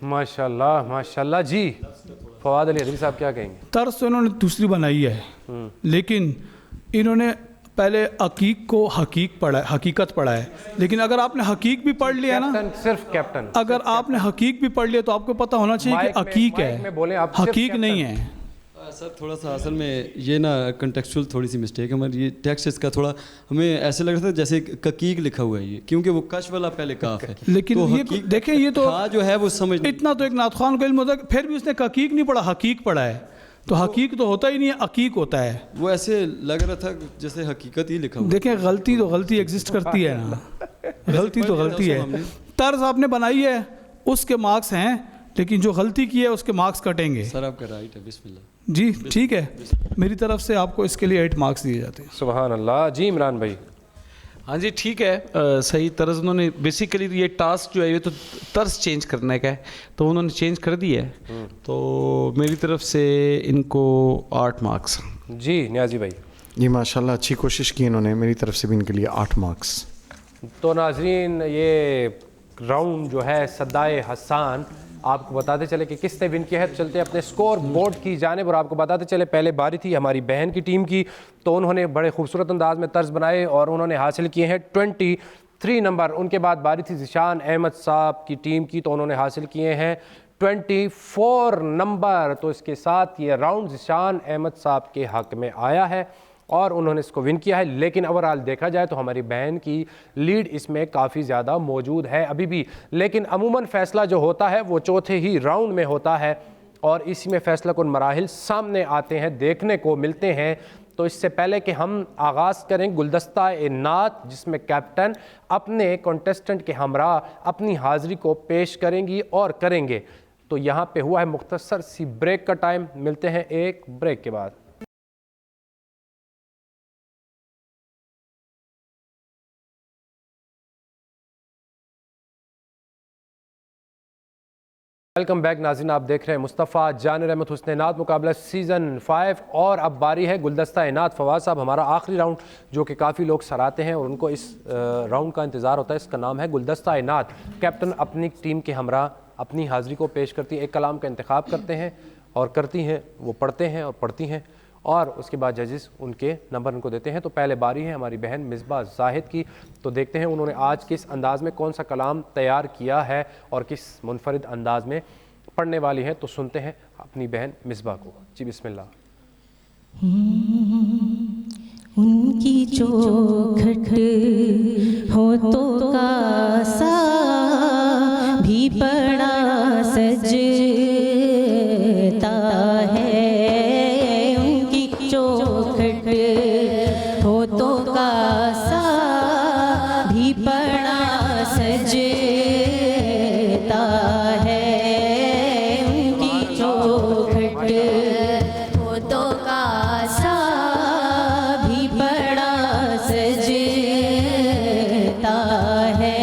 माशाल्लाह माशाल्लाह। जी फवाद अली हदरी साहब क्या कहेंगे? तर्ज तो इन्होंने दूसरी बनाई है, लेकिन इन्होंने पहले हकीक को हकीक पढ़ा है, हकीकत पढ़ा है। लेकिन अगर आपने हकीक भी पढ़ लिया ना, सिर्फ कैप्टन, अगर आपने हकीक भी पढ़ लिया तो आपको पता होना चाहिए कि हकीक है, हकीक नहीं है। सर थोड़ा सा असल में ये ना कंटेक्चुअल थोड़ी सी मिस्टेक है हमारी। ये टेक्स्ट इसका थोड़ा हमें ऐसे लग रहा था जैसे ककीक लिखा हुआ है ये, क्योंकि वो कश वाला पहले काफ है। लेकिन तो ये देखें, ये तो जो है वो समझ इतना तो एक नातखान को इल्म होता है, फिर भी उसने हकीक नहीं पढ़ा, हकीक पढ़ा है। तो हकीक तो होता ही नहीं है, हकीक होता है। वो ऐसे लग रहा था जैसे हकीकत ही लिखा हुआ। देखें, गलती तो गलती एग्जिस्ट करती है ना, गलती तो गलती है। तर्ज आपने बनाई है, उसके मार्क्स हैं लेकिन जो गलती की है उसके मार्क्स कटेंगे। सर आपका राइट है, बिस्मिल्लाह। जी ठीक है, मेरी तरफ से आपको इसके लिए 8 मार्क्स दिए जाते हैं। सुभान अल्लाह। जी इमरान भाई। हाँ जी ठीक है, सही तर्ज उन्होंने बेसिकली ये टास्क जो है ये तो तर्ज चेंज करने का है, तो उन्होंने चेंज कर दिया है, तो मेरी तरफ से इनको 8 मार्क्स। जी नियाजी भाई। जी माशाल्लाह अच्छी कोशिश की इन्होंने, मेरी तरफ से भी इनके लिए 8 मार्क्स। तो नाजरीन ये राउंड जो है सदाए हसान आपको बताते चले कि किसने विन किया है। तो चलते अपने स्कोर बोर्ड की जानिब और आपको बताते चले पहले बारी थी हमारी बहन की टीम की, तो उन्होंने बड़े खूबसूरत अंदाज में तर्ज बनाए और उन्होंने हासिल किए हैं 23 नंबर। उनके बाद बारी थी ज़िशान अहमद साहब की टीम की, तो उन्होंने हासिल किए हैं 24 नंबर। तो इसके साथ ये राउंड ज़िशान अहमद साहब के हक़ में आया है और उन्होंने इसको विन किया है। लेकिन ओवरऑल देखा जाए तो हमारी बहन की लीड इसमें काफ़ी ज़्यादा मौजूद है अभी भी। लेकिन अमूमन फ़ैसला जो होता है वो चौथे ही राउंड में होता है और इसी में फ़ैसला कुन मराहिल सामने आते हैं, देखने को मिलते हैं। तो इससे पहले कि हम आगाज़ करें गुलदस्ता-ए-नात, जिसमें कैप्टन अपने कॉन्टेस्टेंट के हमरा अपनी हाज़िरी को पेश करेंगी और करेंगे, तो यहाँ पे हुआ है मुख्तसर सी ब्रेक का टाइम। मिलते हैं एक ब्रेक के बाद। वेलकम बैक नाज़रीन, आप देख रहे हैं मुस्तफ़ा जान रहमत हुस्न नात मुकाबला सीज़न 5 और अब बारी है गुलदस्ता नात। फवाद साहब, हमारा आखिरी राउंड जो कि काफ़ी लोग सराहते हैं और उनको इस राउंड का इंतज़ार होता है, इसका नाम है गुलदस्ता नात। कैप्टन अपनी टीम के हमरा अपनी हाज़िरी को पेश करती है, एक कलाम का इंतखाब करते हैं और करती हैं, वो पढ़ते हैं और पढ़ती हैं और उसके बाद जजेस उनके नंबर उनको देते हैं। तो पहले बारी है हमारी बहन मिसबा जाहिद की, तो देखते हैं उन्होंने आज किस अंदाज़ में कौन सा कलाम तैयार किया है और किस मुनफरिद अंदाज़ में पढ़ने वाली हैं। तो सुनते हैं अपनी बहन मिसबा को। जी बिस्मिल्लाह। उनकी चौखट होठों का सा भी बड़ा सजता है, उनकी चौखट होठों का सा भी बड़ा सजता है, उनकी चौखट होठों का सा भी बड़ा सजता है।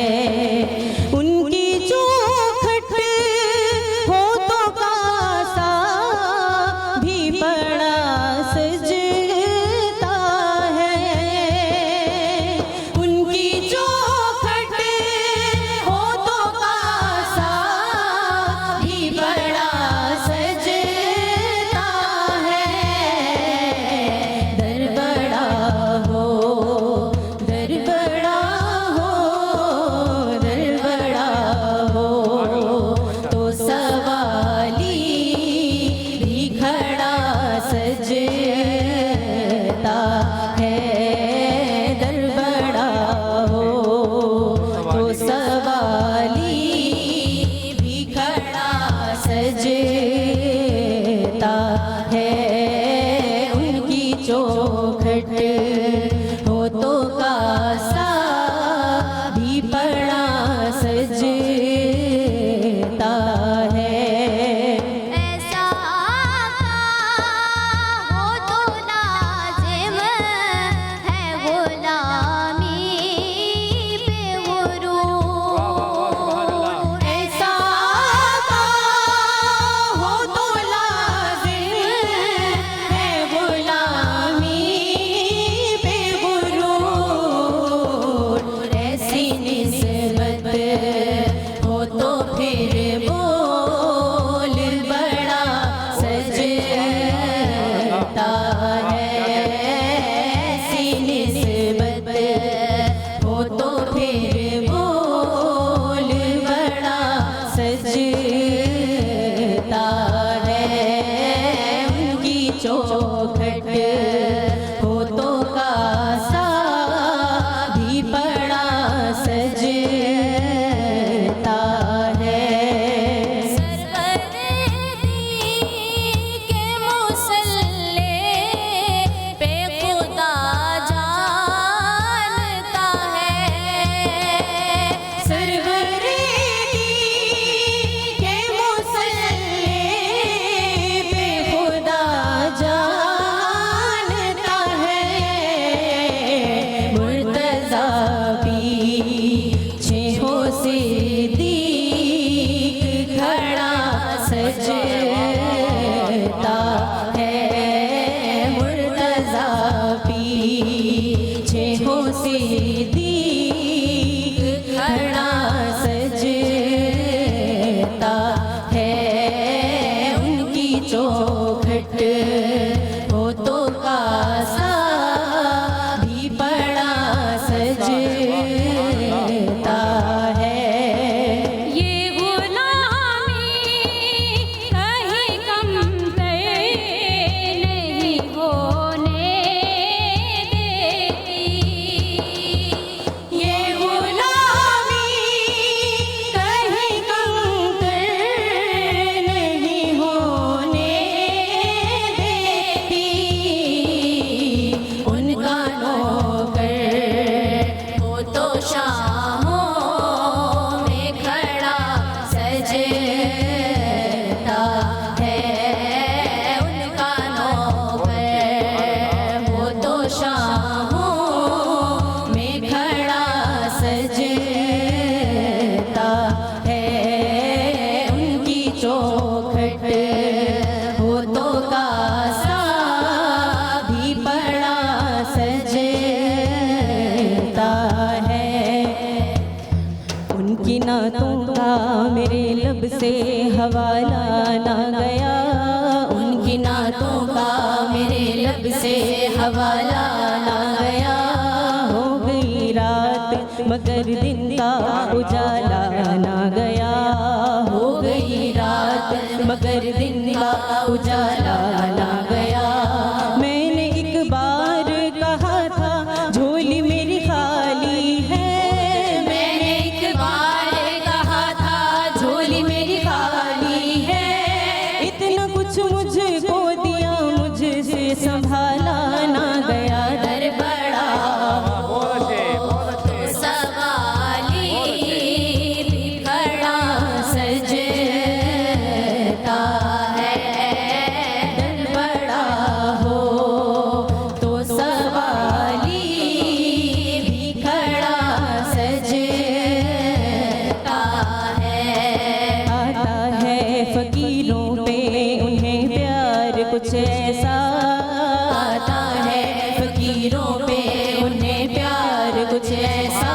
सजता है उनका नौकर, वो तो शामों में खड़ा सजता है उनकी चौखट, वो तो कासा भी पड़ा सजता है। उनकी नातों का मेरे लब से हवाला ना गया, उनकी नातों का मेरे लब से हवाला ना गया। हो गई रात मगर दिन का उजाला ना गया, हो गई रात मगर दिन का उजाला ना गया। मैंने एक बार कहा था झोली मेरी खाली है, मैंने एक बार कहा था झोली मेरी खाली है। इतना कुछ मुझको दिया मुझसे संभाला ना गया, दर बड़ा हो सवाली भी खड़ा सजता है। दर बड़ा हो तो सवाली भी खड़ा सजता है। आता है फकीरों पे उन्हें प्यार कुछ ऐसा, आता है फकीरों पे उन्हें प्यार कुछ ऐसा।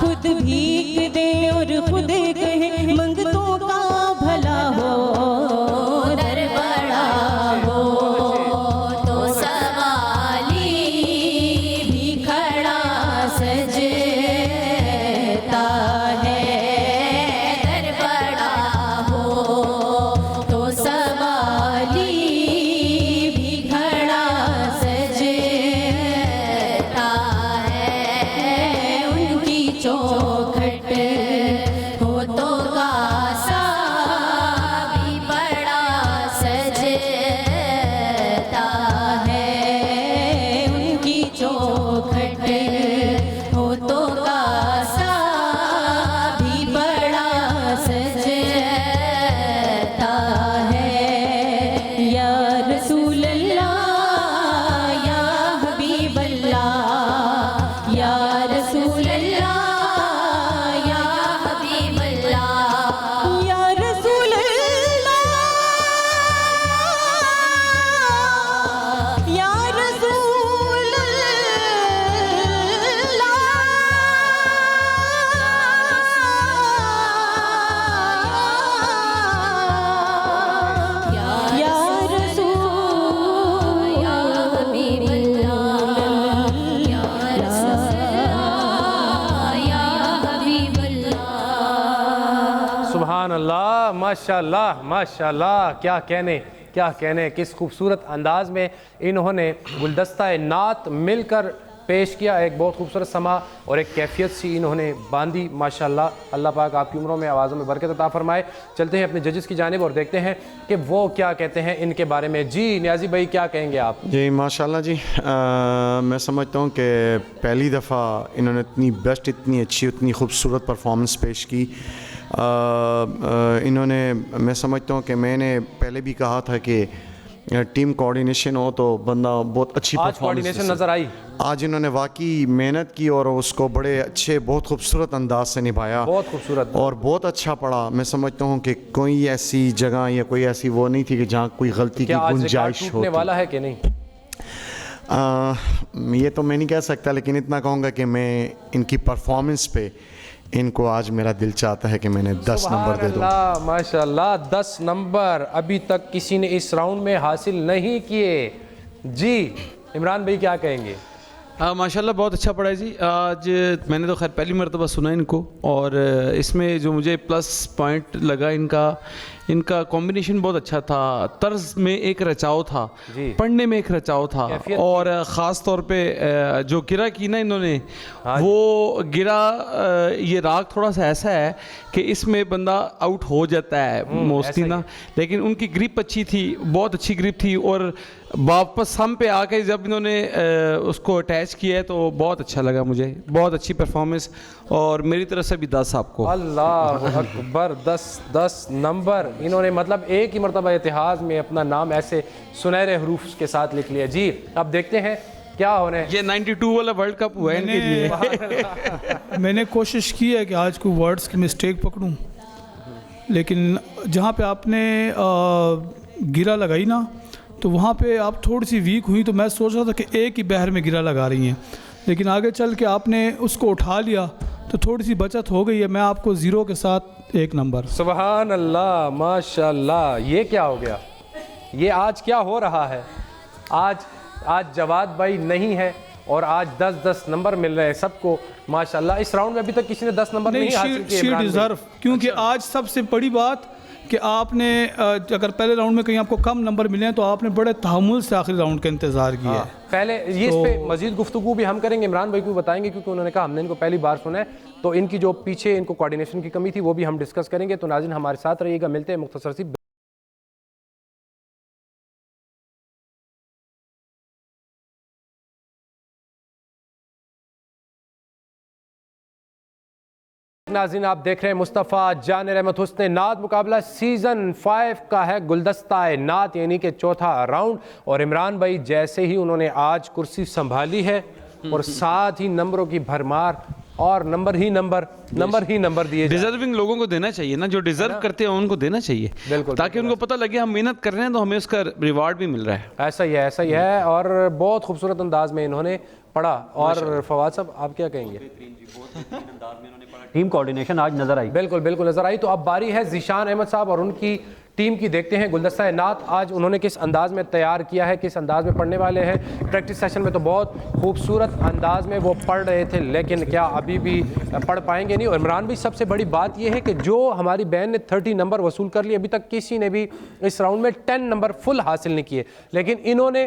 खुद भीख दे और खुद कहे मंगतों का भला हो, दर बड़ा हो तो सवाली भी खड़ा सजता है। दर बड़ा हो तो सवाली भी खड़ा सजता है। उनकी चौखट हो तो कासा भी बड़ा सजता है। उनकी चौखट हो तो कासा भी बड़ा सजता है। या रसूल अल्लाह या हबीब अल्लाह, या रसूल अल्लाह या हबीब अल्लाह, या रसूल अल्लाह या रसूल अल्लाह, या रसूल या हबीब अल्लाह, या रसूल या हबीब अल्लाह। सुभान अल्लाह, माशाल्लाह माशाल्लाह, क्या कहने किस खूबसूरत अंदाज में इन्होंने गुलदस्ता नात मिलकर पेश किया। एक बहुत खूबसूरत समा और एक कैफियत सी इन्होंने बांधी माशाल्लाह। अल्लाह पाक आपकी उम्रों में आवाज़ों में बरकत अता फरमाए। चलते हैं अपने जजेस की जानिब और देखते हैं कि वो क्या कहते हैं इनके बारे में। जी नियाजी भाई क्या कहेंगे आप? जी माशाल्लाह जी, मैं समझता हूँ कि पहली दफ़ा इन्होंने इतनी बेस्ट, इतनी अच्छी, इतनी खूबसूरत परफॉर्मेंस पेश की। इन्होंने, मैं समझता हूँ कि मैंने पहले भी कहा था कि टीम कोऑर्डिनेशन हो तो बंदा बहुत अच्छी आज कोऑर्डिनेशन नज़र आई। आज इन्होंने वाकई मेहनत की और उसको बड़े अच्छे, बहुत खूबसूरत अंदाज से निभाया, बहुत खूबसूरत और बहुत अच्छा पड़ा। मैं समझता हूँ कि कोई ऐसी जगह या कोई ऐसी वो नहीं थी कि जहाँ कोई गलती की गुंजाइश होने वाला है कि नहीं? ये तो मैं नहीं कह सकता, लेकिन इतना कहूँगा कि मैं इनकी परफॉर्मेंस पे इनको आज मेरा दिल चाहता है कि मैंने 10 नंबर दे दूँ। माशाल्लाह 10 नंबर अभी तक किसी ने इस राउंड में हासिल नहीं किए। जी इमरान भाई क्या कहेंगे? माशाल्लाह बहुत अच्छा पड़ा है जी। आज मैंने तो खैर पहली मरतबा सुना इनको, और इसमें जो मुझे प्लस पॉइंट लगा इनका कॉम्बिनेशन बहुत अच्छा था। तर्ज में एक रचाव था, पढ़ने में एक रचाव था, और ख़ास तौर पे जो गिरा की ना इन्होंने, वो गिरा, ये राग थोड़ा सा ऐसा है कि इसमें बंदा आउट हो जाता है मोस्टली ना, लेकिन उनकी ग्रिप अच्छी थी, बहुत अच्छी ग्रिप थी, और वापस हम पे आके जब इन्होंने उसको अटैच किया है तो बहुत अच्छा लगा मुझे, बहुत अच्छी परफॉर्मेंस, और मेरी तरफ से भी 10 आपको। अल्लाह अकबर, 10 नंबर इन्होंने मतलब एक ही मरतबा इतिहास में अपना नाम ऐसे सुनहरे हरूफ के साथ लिख लिया। जी अब देखते हैं क्या हो रहा है। ये 92 वाला वर्ल्ड कप हुआ है इनके लिए। मैंने कोशिश की है कि आज कोई वर्ड्स की मिस्टेक पकड़ूं, लेकिन जहाँ पे आपने गिरा लगाई ना तो वहाँ पे आप थोड़ी सी वीक हुई, तो मैं सोच रहा था कि एक ही बहर में गिरा लगा रही हैं, लेकिन आगे चल के आपने उसको उठा लिया तो थोड़ी सी बचत हो गई है। मैं आपको 0 के साथ 1 नंबर। सुभान अल्लाह, माशाल्लाह। ये क्या हो गया, ये आज क्या हो रहा है? आज जवाद भाई नहीं है और आज 10-10 नंबर मिल रहे हैं सबको माशाल्लाह। इस राउंड में अभी तक किसी ने 10 नंबर नहीं हासिल किए। शी डिज़र्व, क्योंकि आज सबसे बड़ी बात कि आपने अगर पहले राउंड में कहीं आपको कम नंबर मिले हैं तो आपने बड़े तहम्मुल से आखिरी राउंड का इंतज़ार किया है। पहले ये इस पे मजीद गुफ्तगू भी हम करेंगे, इमरान भाई को बताएंगे क्योंकि उन्होंने कहा हमने इनको पहली बार सुना है, तो इनकी जो पीछे इनको कोऑर्डिनेशन की कमी थी वो भी हम डिस्कस करेंगे। तो नाज़रीन हमारे साथ रहिएगा, मिलते हैं मुख्तसर सी। नाज़रीन आप देख रहे हैं मुस्तफ़ा जान रहमत हुस्न नात मुकाबला सीज़न 5 का है गुलदस्ता ए नात, यानी कि चौथा राउंड। और इमरान भाई जैसे ही उन्होंने आज कुर्सी संभाली है और साथ ही नंबरों की भरमार और नंबर ही नंबर दिए। डिजर्विंग लोगों को देना चाहिए ना, जो डिजर्व करते हैं उनको देना चाहिए, बिल्कुल, ताकि उनको पता लगे हम मेहनत कर रहे हैं तो हमें उसका रिवार्ड भी मिल रहा है। ऐसा ही है और बहुत खूबसूरत अंदाज में इन्होंने पढ़ा। और फवाद साहब आप क्या कहेंगे? टीम कोऑर्डिनेशन आज नज़र आई, बिल्कुल नज़र आई। तो अब बारी है ज़ीशान अहमद साहब और उनकी टीम की। देखते हैं गुलदस्ता ए नात आज उन्होंने किस अंदाज में तैयार किया है, किस अंदाज में पढ़ने वाले हैं। प्रैक्टिस सेशन में तो बहुत खूबसूरत अंदाज में वो पढ़ रहे थे, लेकिन क्या अभी भी पढ़ पाएंगे नहीं। और इमरान भी सबसे बड़ी बात यह है कि जो हमारी बहन ने 30 नंबर वसूल कर लिए, अभी तक किसी ने भी इस राउंड में 10 नंबर फुल हासिल नहीं किए, लेकिन इन्होंने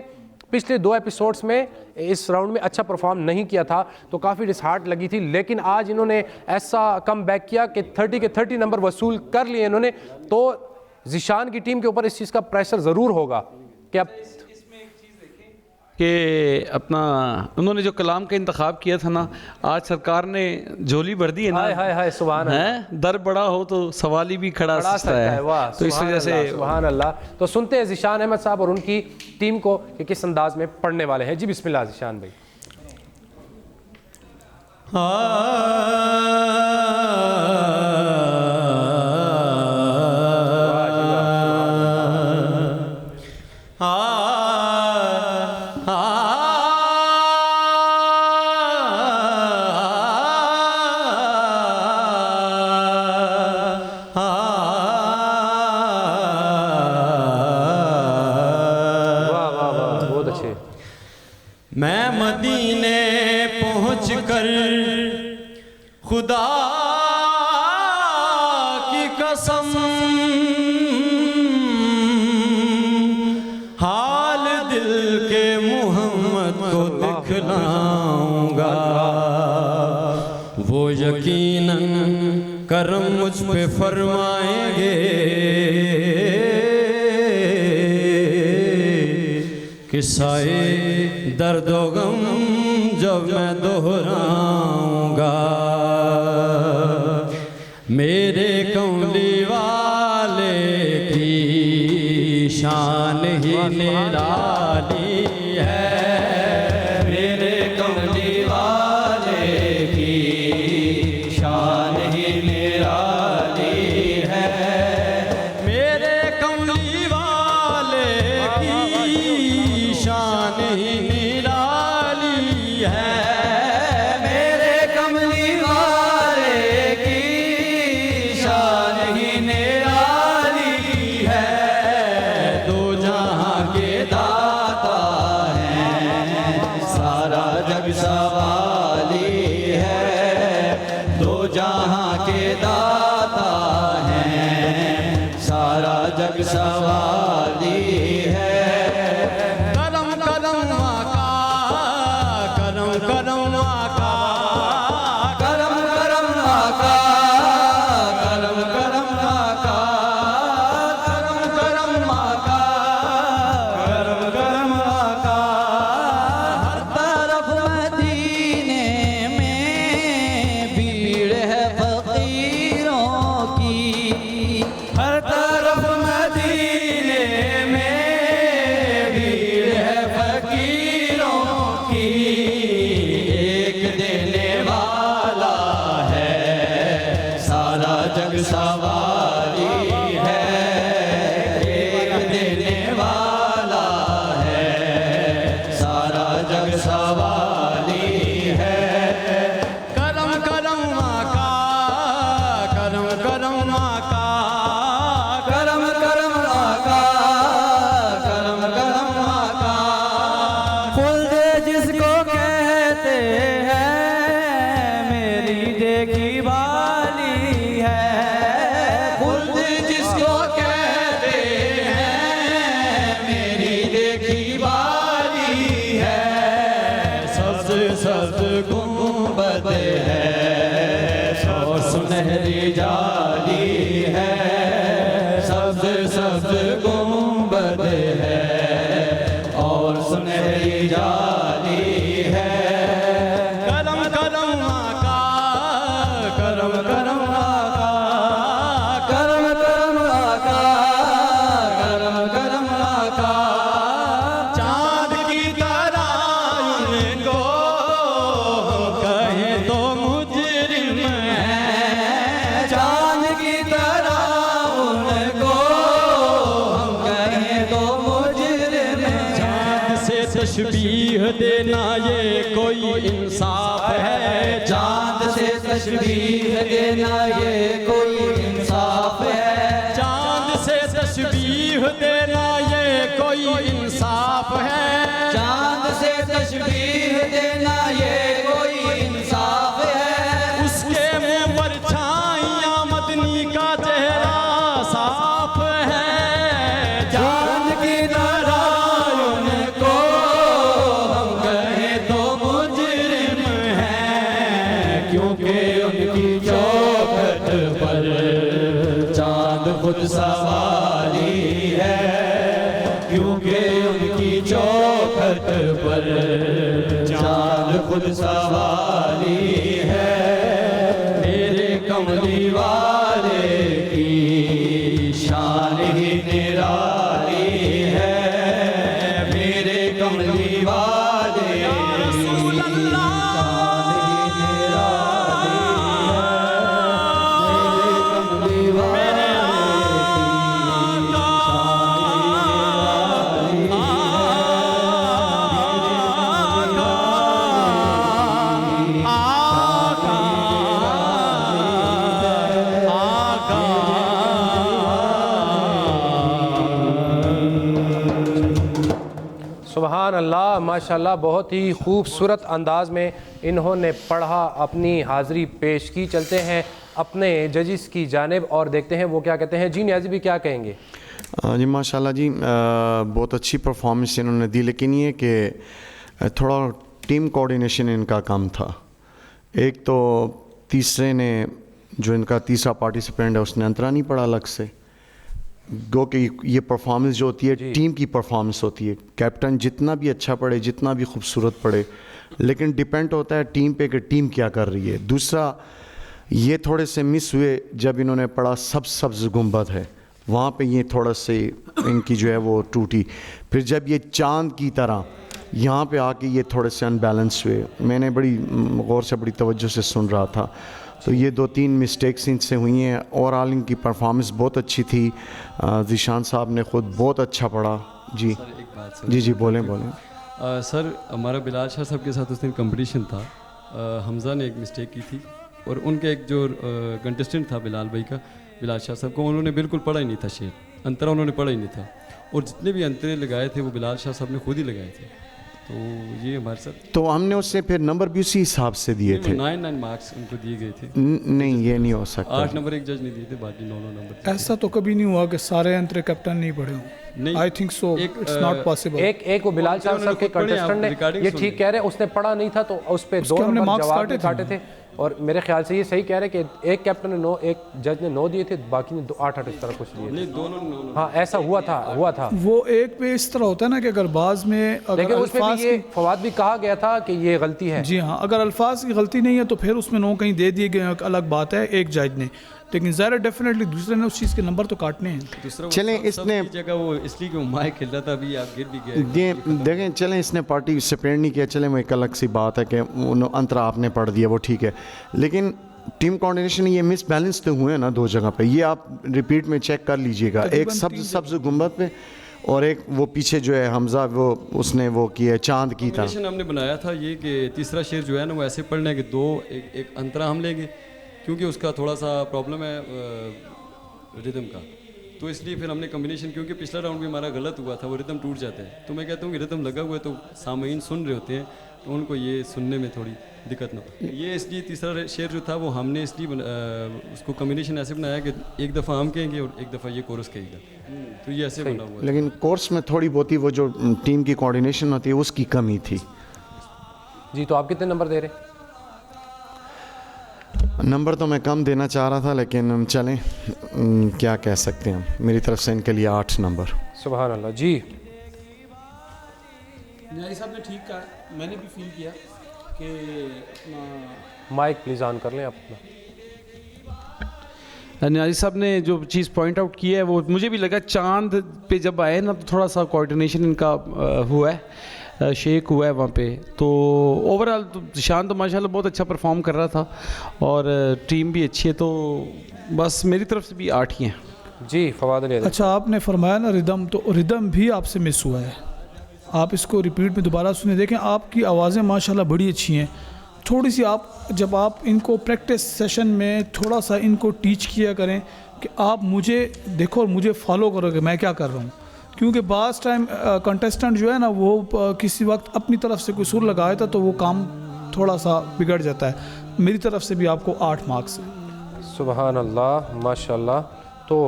पिछले 2 एपिसोड्स में इस राउंड में अच्छा परफॉर्म नहीं किया था तो काफ़ी डिसहार्ट लगी थी, लेकिन आज इन्होंने ऐसा कम बैक किया कि 30 के 30 नंबर वसूल कर लिए इन्होंने। तो ज़ीशान की टीम के ऊपर इस चीज़ का प्रेशर ज़रूर होगा कि अब कि अपना उन्होंने जो कलाम का इंतखाब किया था ना, आज सरकार ने झोली भर दी है ना। हाय सुभान अल्लाह। दर बड़ा हो तो सवाली भी खड़ा सकता है। वाह, तो इस वजह से सुभान अल्लाह। तो सुनते हैं ज़ीशान अहमद साहब और उनकी टीम को कि किस अंदाज में पढ़ने वाले हैं। जी बिस्मिल्लाह ज़ीशान भाई। मैं मदीने पहुँच कर खुदा की कसम हाल दिल के मुहम्मद को दिखलाऊंगा, वो यकीनन करम मुझ पे फरमाएंगे किस्साए दर्द व गम जब मैं दोहराऊंगा। मेरे कमली वाले की शान ही निराली है, मेरे कमली वाले की शान ही निराली है, मेरे कमली वाले की शान ही सवाली है। करम करम आका, करम करम आका, करम करम आका, करम करम आका, करम करम आका, करम करम तशबीह देना ये कोई इंसाफ है। चांद से तशबीह देना ये कोई इंसाफ है। चांद से तशबीह देना ये कोई इंसाफ है। चांद से तशबीह देना ये कोई इंसाफ है। उसके मुंह पर छाइयां मदनी का चेहरा साफ है। चांद की तरह उनको हम कहें तो मुजरिम हैं, क्योंकि उनकी चौखट पर चांद खुद सवारी है। क्योंकि उनकी चौखट पर चांद खुद सवारी है। मेरे कमली वाले की शान ही निराली है। मेरे कमली वाले की शान ही निराली है। मेरे कमली वाले सुबहान अल्लाह, माशाल्लाह, बहुत ही खूबसूरत अंदाज में इन्होंने पढ़ा, अपनी हाज़िरी पेश की। चलते हैं अपने जजिस की जानिब और देखते हैं वो क्या कहते हैं। जी नियाज़ी भी क्या कहेंगे? जी माशाल्लाह जी, बहुत अच्छी परफॉर्मेंस इन्होंने दी, लेकिन ये कि थोड़ा टीम कोऑर्डिनेशन इनका कम था। एक तो तीसरे ने, जो इनका तीसरा पार्टिसिपेंट है, उसने अंतरा नहीं पढ़ा अलग से। गो कि ये परफॉर्मेंस जो होती है टीम की परफॉर्मेंस होती है। कैप्टन जितना भी अच्छा पढ़े, जितना भी खूबसूरत पढ़े, लेकिन डिपेंड होता है टीम पे कि टीम क्या कर रही है। दूसरा, ये थोड़े से मिस हुए जब इन्होंने पढ़ा सब्ज़ गुंबद है, वहाँ पे ये थोड़ा से इनकी जो है वो टूटी। फिर जब ये चांद की तरह यहाँ पे आके ये थोड़े से अनबैलेंस हुए। मैंने बड़ी गौर से, बड़ी तवज्जो से सुन रहा था, तो ये 2-3 मिस्टेक्स इनसे हुई हैं। ओवरऑल इनकी परफॉर्मेंस बहुत अच्छी थी। ज़ीशान साहब ने ख़ुद बहुत अच्छा पढ़ा। जी एक बात जी जी बोलें। सर, हमारा बिलाल शाह साहब के साथ उस दिन कंपटीशन था। हमज़ा ने एक मिस्टेक की थी और उनके एक जो कंटेस्टेंट था बिलाल भाई का, बिलाल शाह साहब को, उन्होंने बिल्कुल पढ़ा ही नहीं था शेर, अंतरा उन्होंने पढ़ा ही नहीं था। और जितने भी अंतरे लगाए थे वो बिलाल शाह साहब ने खुद ही लगाए थे। तो ये हमारे साथ, तो हमने उससे फिर नंबर भी उसी हिसाब से दिए थे। 9 मार्क्स उनको दिए गए थे। नहीं, ये नहीं हो सकता। 8 नंबर एक जज ने दिए थे, बाकी 9 नंबर। ऐसा तो कभी नहीं हुआ कि सारे अंतरे कैप्टन नहीं पढ़े हों। I think so it's not possible. एक वो बिलाल साहब के कंटेस्टेंट ने ये ठीक कह रहे हैं, उसने पढ़ा नहीं था तो उस पे 2 नंबर जवाब में काटे थे। और मेरे ख्याल से ये सही कह रहे हैं कि एक कैप्टन ने 9, एक जज ने 9 दिए थे, बाकी ने 8 इस तरह कुछ दिए थे। दोनों। हाँ, ऐसा हुआ था। वो एक पे इस तरह होता है ना कि अगर बाज में, लेकिन उसमें भी ये फवाद भी कहा गया था कि ये गलती है। जी हाँ, अगर अल्फाज की गलती नहीं है तो फिर उसमें 9 कहीं दे दिए गए, एक अलग बात है एक जज ने, लेकिन ज़ाहिर डेफिनेटली दूसरे ने उस चीज़ के नंबर तो काटने हैं। चलें, इसने जगह वो इसलिए कि माय खेल रहा था, अभी आप गिर भी गए। देखें, चलें, इसने पार्टिसिपेट नहीं किया, चलें, वो एक अलग सी बात है कि अंतरा आपने पढ़ दिया, वो ठीक है। लेकिन टीम कोऑर्डिनेशन, ये मिस बैलेंस तो हुए ना 2 जगह पे, ये आप रिपीट में चेक कर लीजिएगा। एक सब्ज़ गुंबद पे और एक वो पीछे जो है हमज़ा, वो उसने वो किया चांद की तरह। हमने बनाया था ये कि तीसरा शेर जो है ना वो ऐसे पढ़ना है कि एक अंतरा हम लेंगे, क्योंकि उसका थोड़ा सा प्रॉब्लम है रिदम का, तो इसलिए फिर हमने कॉम्बिनेशन, क्योंकि पिछला राउंड भी हमारा गलत हुआ था, वो रिदम टूट जाता है। तो मैं कहता हूँ कि रिदम लगा हुआ है तो सामईन सुन रहे होते हैं, तो उनको ये सुनने में थोड़ी दिक्कत ना हो। ये इसलिए तीसरा शेर जो था वो हमने इसलिए उसको कॉम्बिनेशन ऐसे बनाया कि एक दफ़ा हम कहेंगे और एक दफ़ा ये कोरस कहेगा, तो ये ऐसे बना हुआ है। लेकिन कोर्स में थोड़ी बहुत ही वो जो टीम की कोऑर्डिनेशन होती है उसकी कमी थी। जी, तो आप कितने नंबर दे रहे? नंबर तो मैं कम देना चाह रहा था, लेकिन चलें, क्या कह सकते हैं, मेरी तरफ से इनके लिए 8 नंबर। सुभान अल्लाह। जी न्याई साहब ने ठीक कहा, मैंने भी फील किया कि अपना माइक प्लीज़ ऑन कर लें अपना। न्याजी साहब ने जो चीज़ पॉइंट आउट की है वो मुझे भी लगा, चांद पे जब आए ना तो थोड़ा सा कोऑर्डिनेशन इनका हुआ है, शेक हुआ है वहाँ पे। तो ओवरऑल तो ज़ीशान तो माशाल्लाह बहुत अच्छा परफॉर्म कर रहा था और टीम भी अच्छी है, तो बस मेरी तरफ से भी 8 ही हैं। जी फवाद अली। अच्छा, आपने फरमाया ना रिदम, तो रिदम भी आपसे मिस हुआ है। आप इसको रिपीट में दोबारा सुने देखें, आपकी आवाज़ें माशाल्लाह बड़ी अच्छी हैं। थोड़ी सी आप जब आप इनको प्रैक्टिस सेशन में थोड़ा सा इनको टीच किया करें कि आप मुझे देखो और मुझे फॉलो करो कि मैं क्या कर रहा हूँ, क्योंकि बाज़ टाइम कंटेस्टेंट जो है ना वो किसी वक्त अपनी तरफ से कोई सुर लगाया था तो वो काम थोड़ा सा बिगड़ जाता है। मेरी तरफ से भी आपको 8 मार्क्स है। सुबहान अल्लाह, माशाल्लाह। तो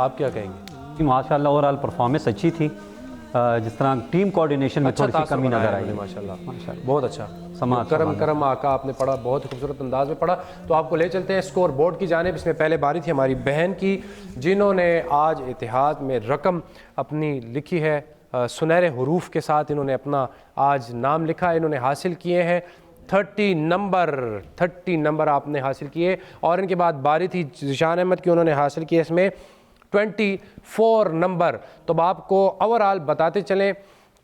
आप क्या कहेंगे? माशाल्लाह ओवरऑल परफॉर्मेंस अच्छी थी। जिस तरह टीम कोऑर्डिनेशन में थोड़ी सी कमी नज़र आई। माशाल्लाह, बहुत अच्छा। समाज करम आका आपने पढ़ा, बहुत ही खूबसूरत अंदाज में पढ़ा। तो आपको ले चलते हैं स्कोर बोर्ड की जानिब। इसमें पहले बारी थी हमारी बहन की, जिन्होंने आज इतिहाद में रकम अपनी लिखी है, सुनहरे हरूफ के साथ इन्होंने अपना आज नाम लिखा है। इन्होंने हासिल किए हैं 30 नंबर आपने हासिल किए। और इनके बाद बारी थी ज़िशान अहमद की, उन्होंने हासिल किए इसमें 24 नंबर। तो अब आपको ओवरऑल बताते चलें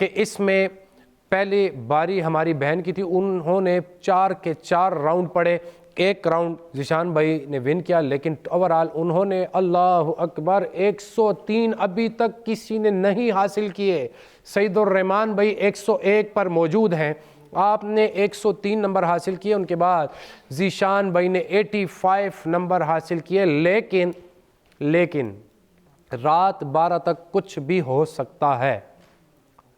कि इसमें पहली बारी हमारी बहन की थी, उन्होंने 4 के 4 राउंड पढ़े। एक राउंड ज़िशान भाई ने विन किया, लेकिन ओवरऑल उन्होंने अल्लाह अकबर 103 अभी तक किसी ने नहीं हासिल किए। सईदुर रहमान भाई 101 पर मौजूद हैं, आपने 103 नंबर हासिल किए। उनके बाद ज़िशान भाई ने 85 नंबर हासिल किए। लेकिन रात 12 तक कुछ भी हो सकता है,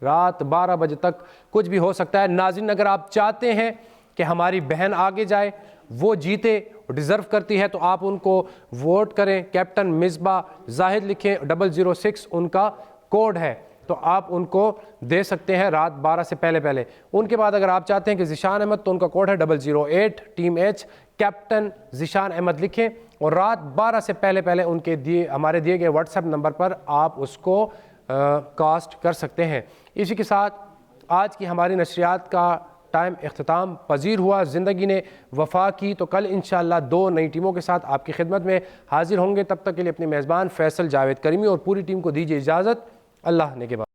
रात 12 बजे तक कुछ भी हो सकता है। नाज़रीन, अगर आप चाहते हैं कि हमारी बहन आगे जाए, वो जीते, डिज़र्व करती है, तो आप उनको वोट करें। कैप्टन मिसबा जाहिद लिखें, 006 उनका कोड है, तो आप उनको दे सकते हैं रात 12 से पहले। उनके बाद अगर आप चाहते हैं कि ज़िशान अहमद, तो उनका कोड है 008 team H, captain Zeeshan Ahmed लिखें और रात 12 से पहले उनके हमारे दिए गए व्हाट्सएप नंबर पर आप उसको कास्ट कर सकते हैं। इसी के साथ आज की हमारी नशरियात का टाइम इख्तिताम पजीर हुआ। ज़िंदगी ने वफ़ा की, तो कल इंशाअल्लाह 2 नई टीमों के साथ आपकी खिदमत में हाजिर होंगे। तब तक के लिए अपने मेज़बान फैसल जावेद करीमी और पूरी टीम को दीजिए इजाज़त। अल्लाह ने के बाद।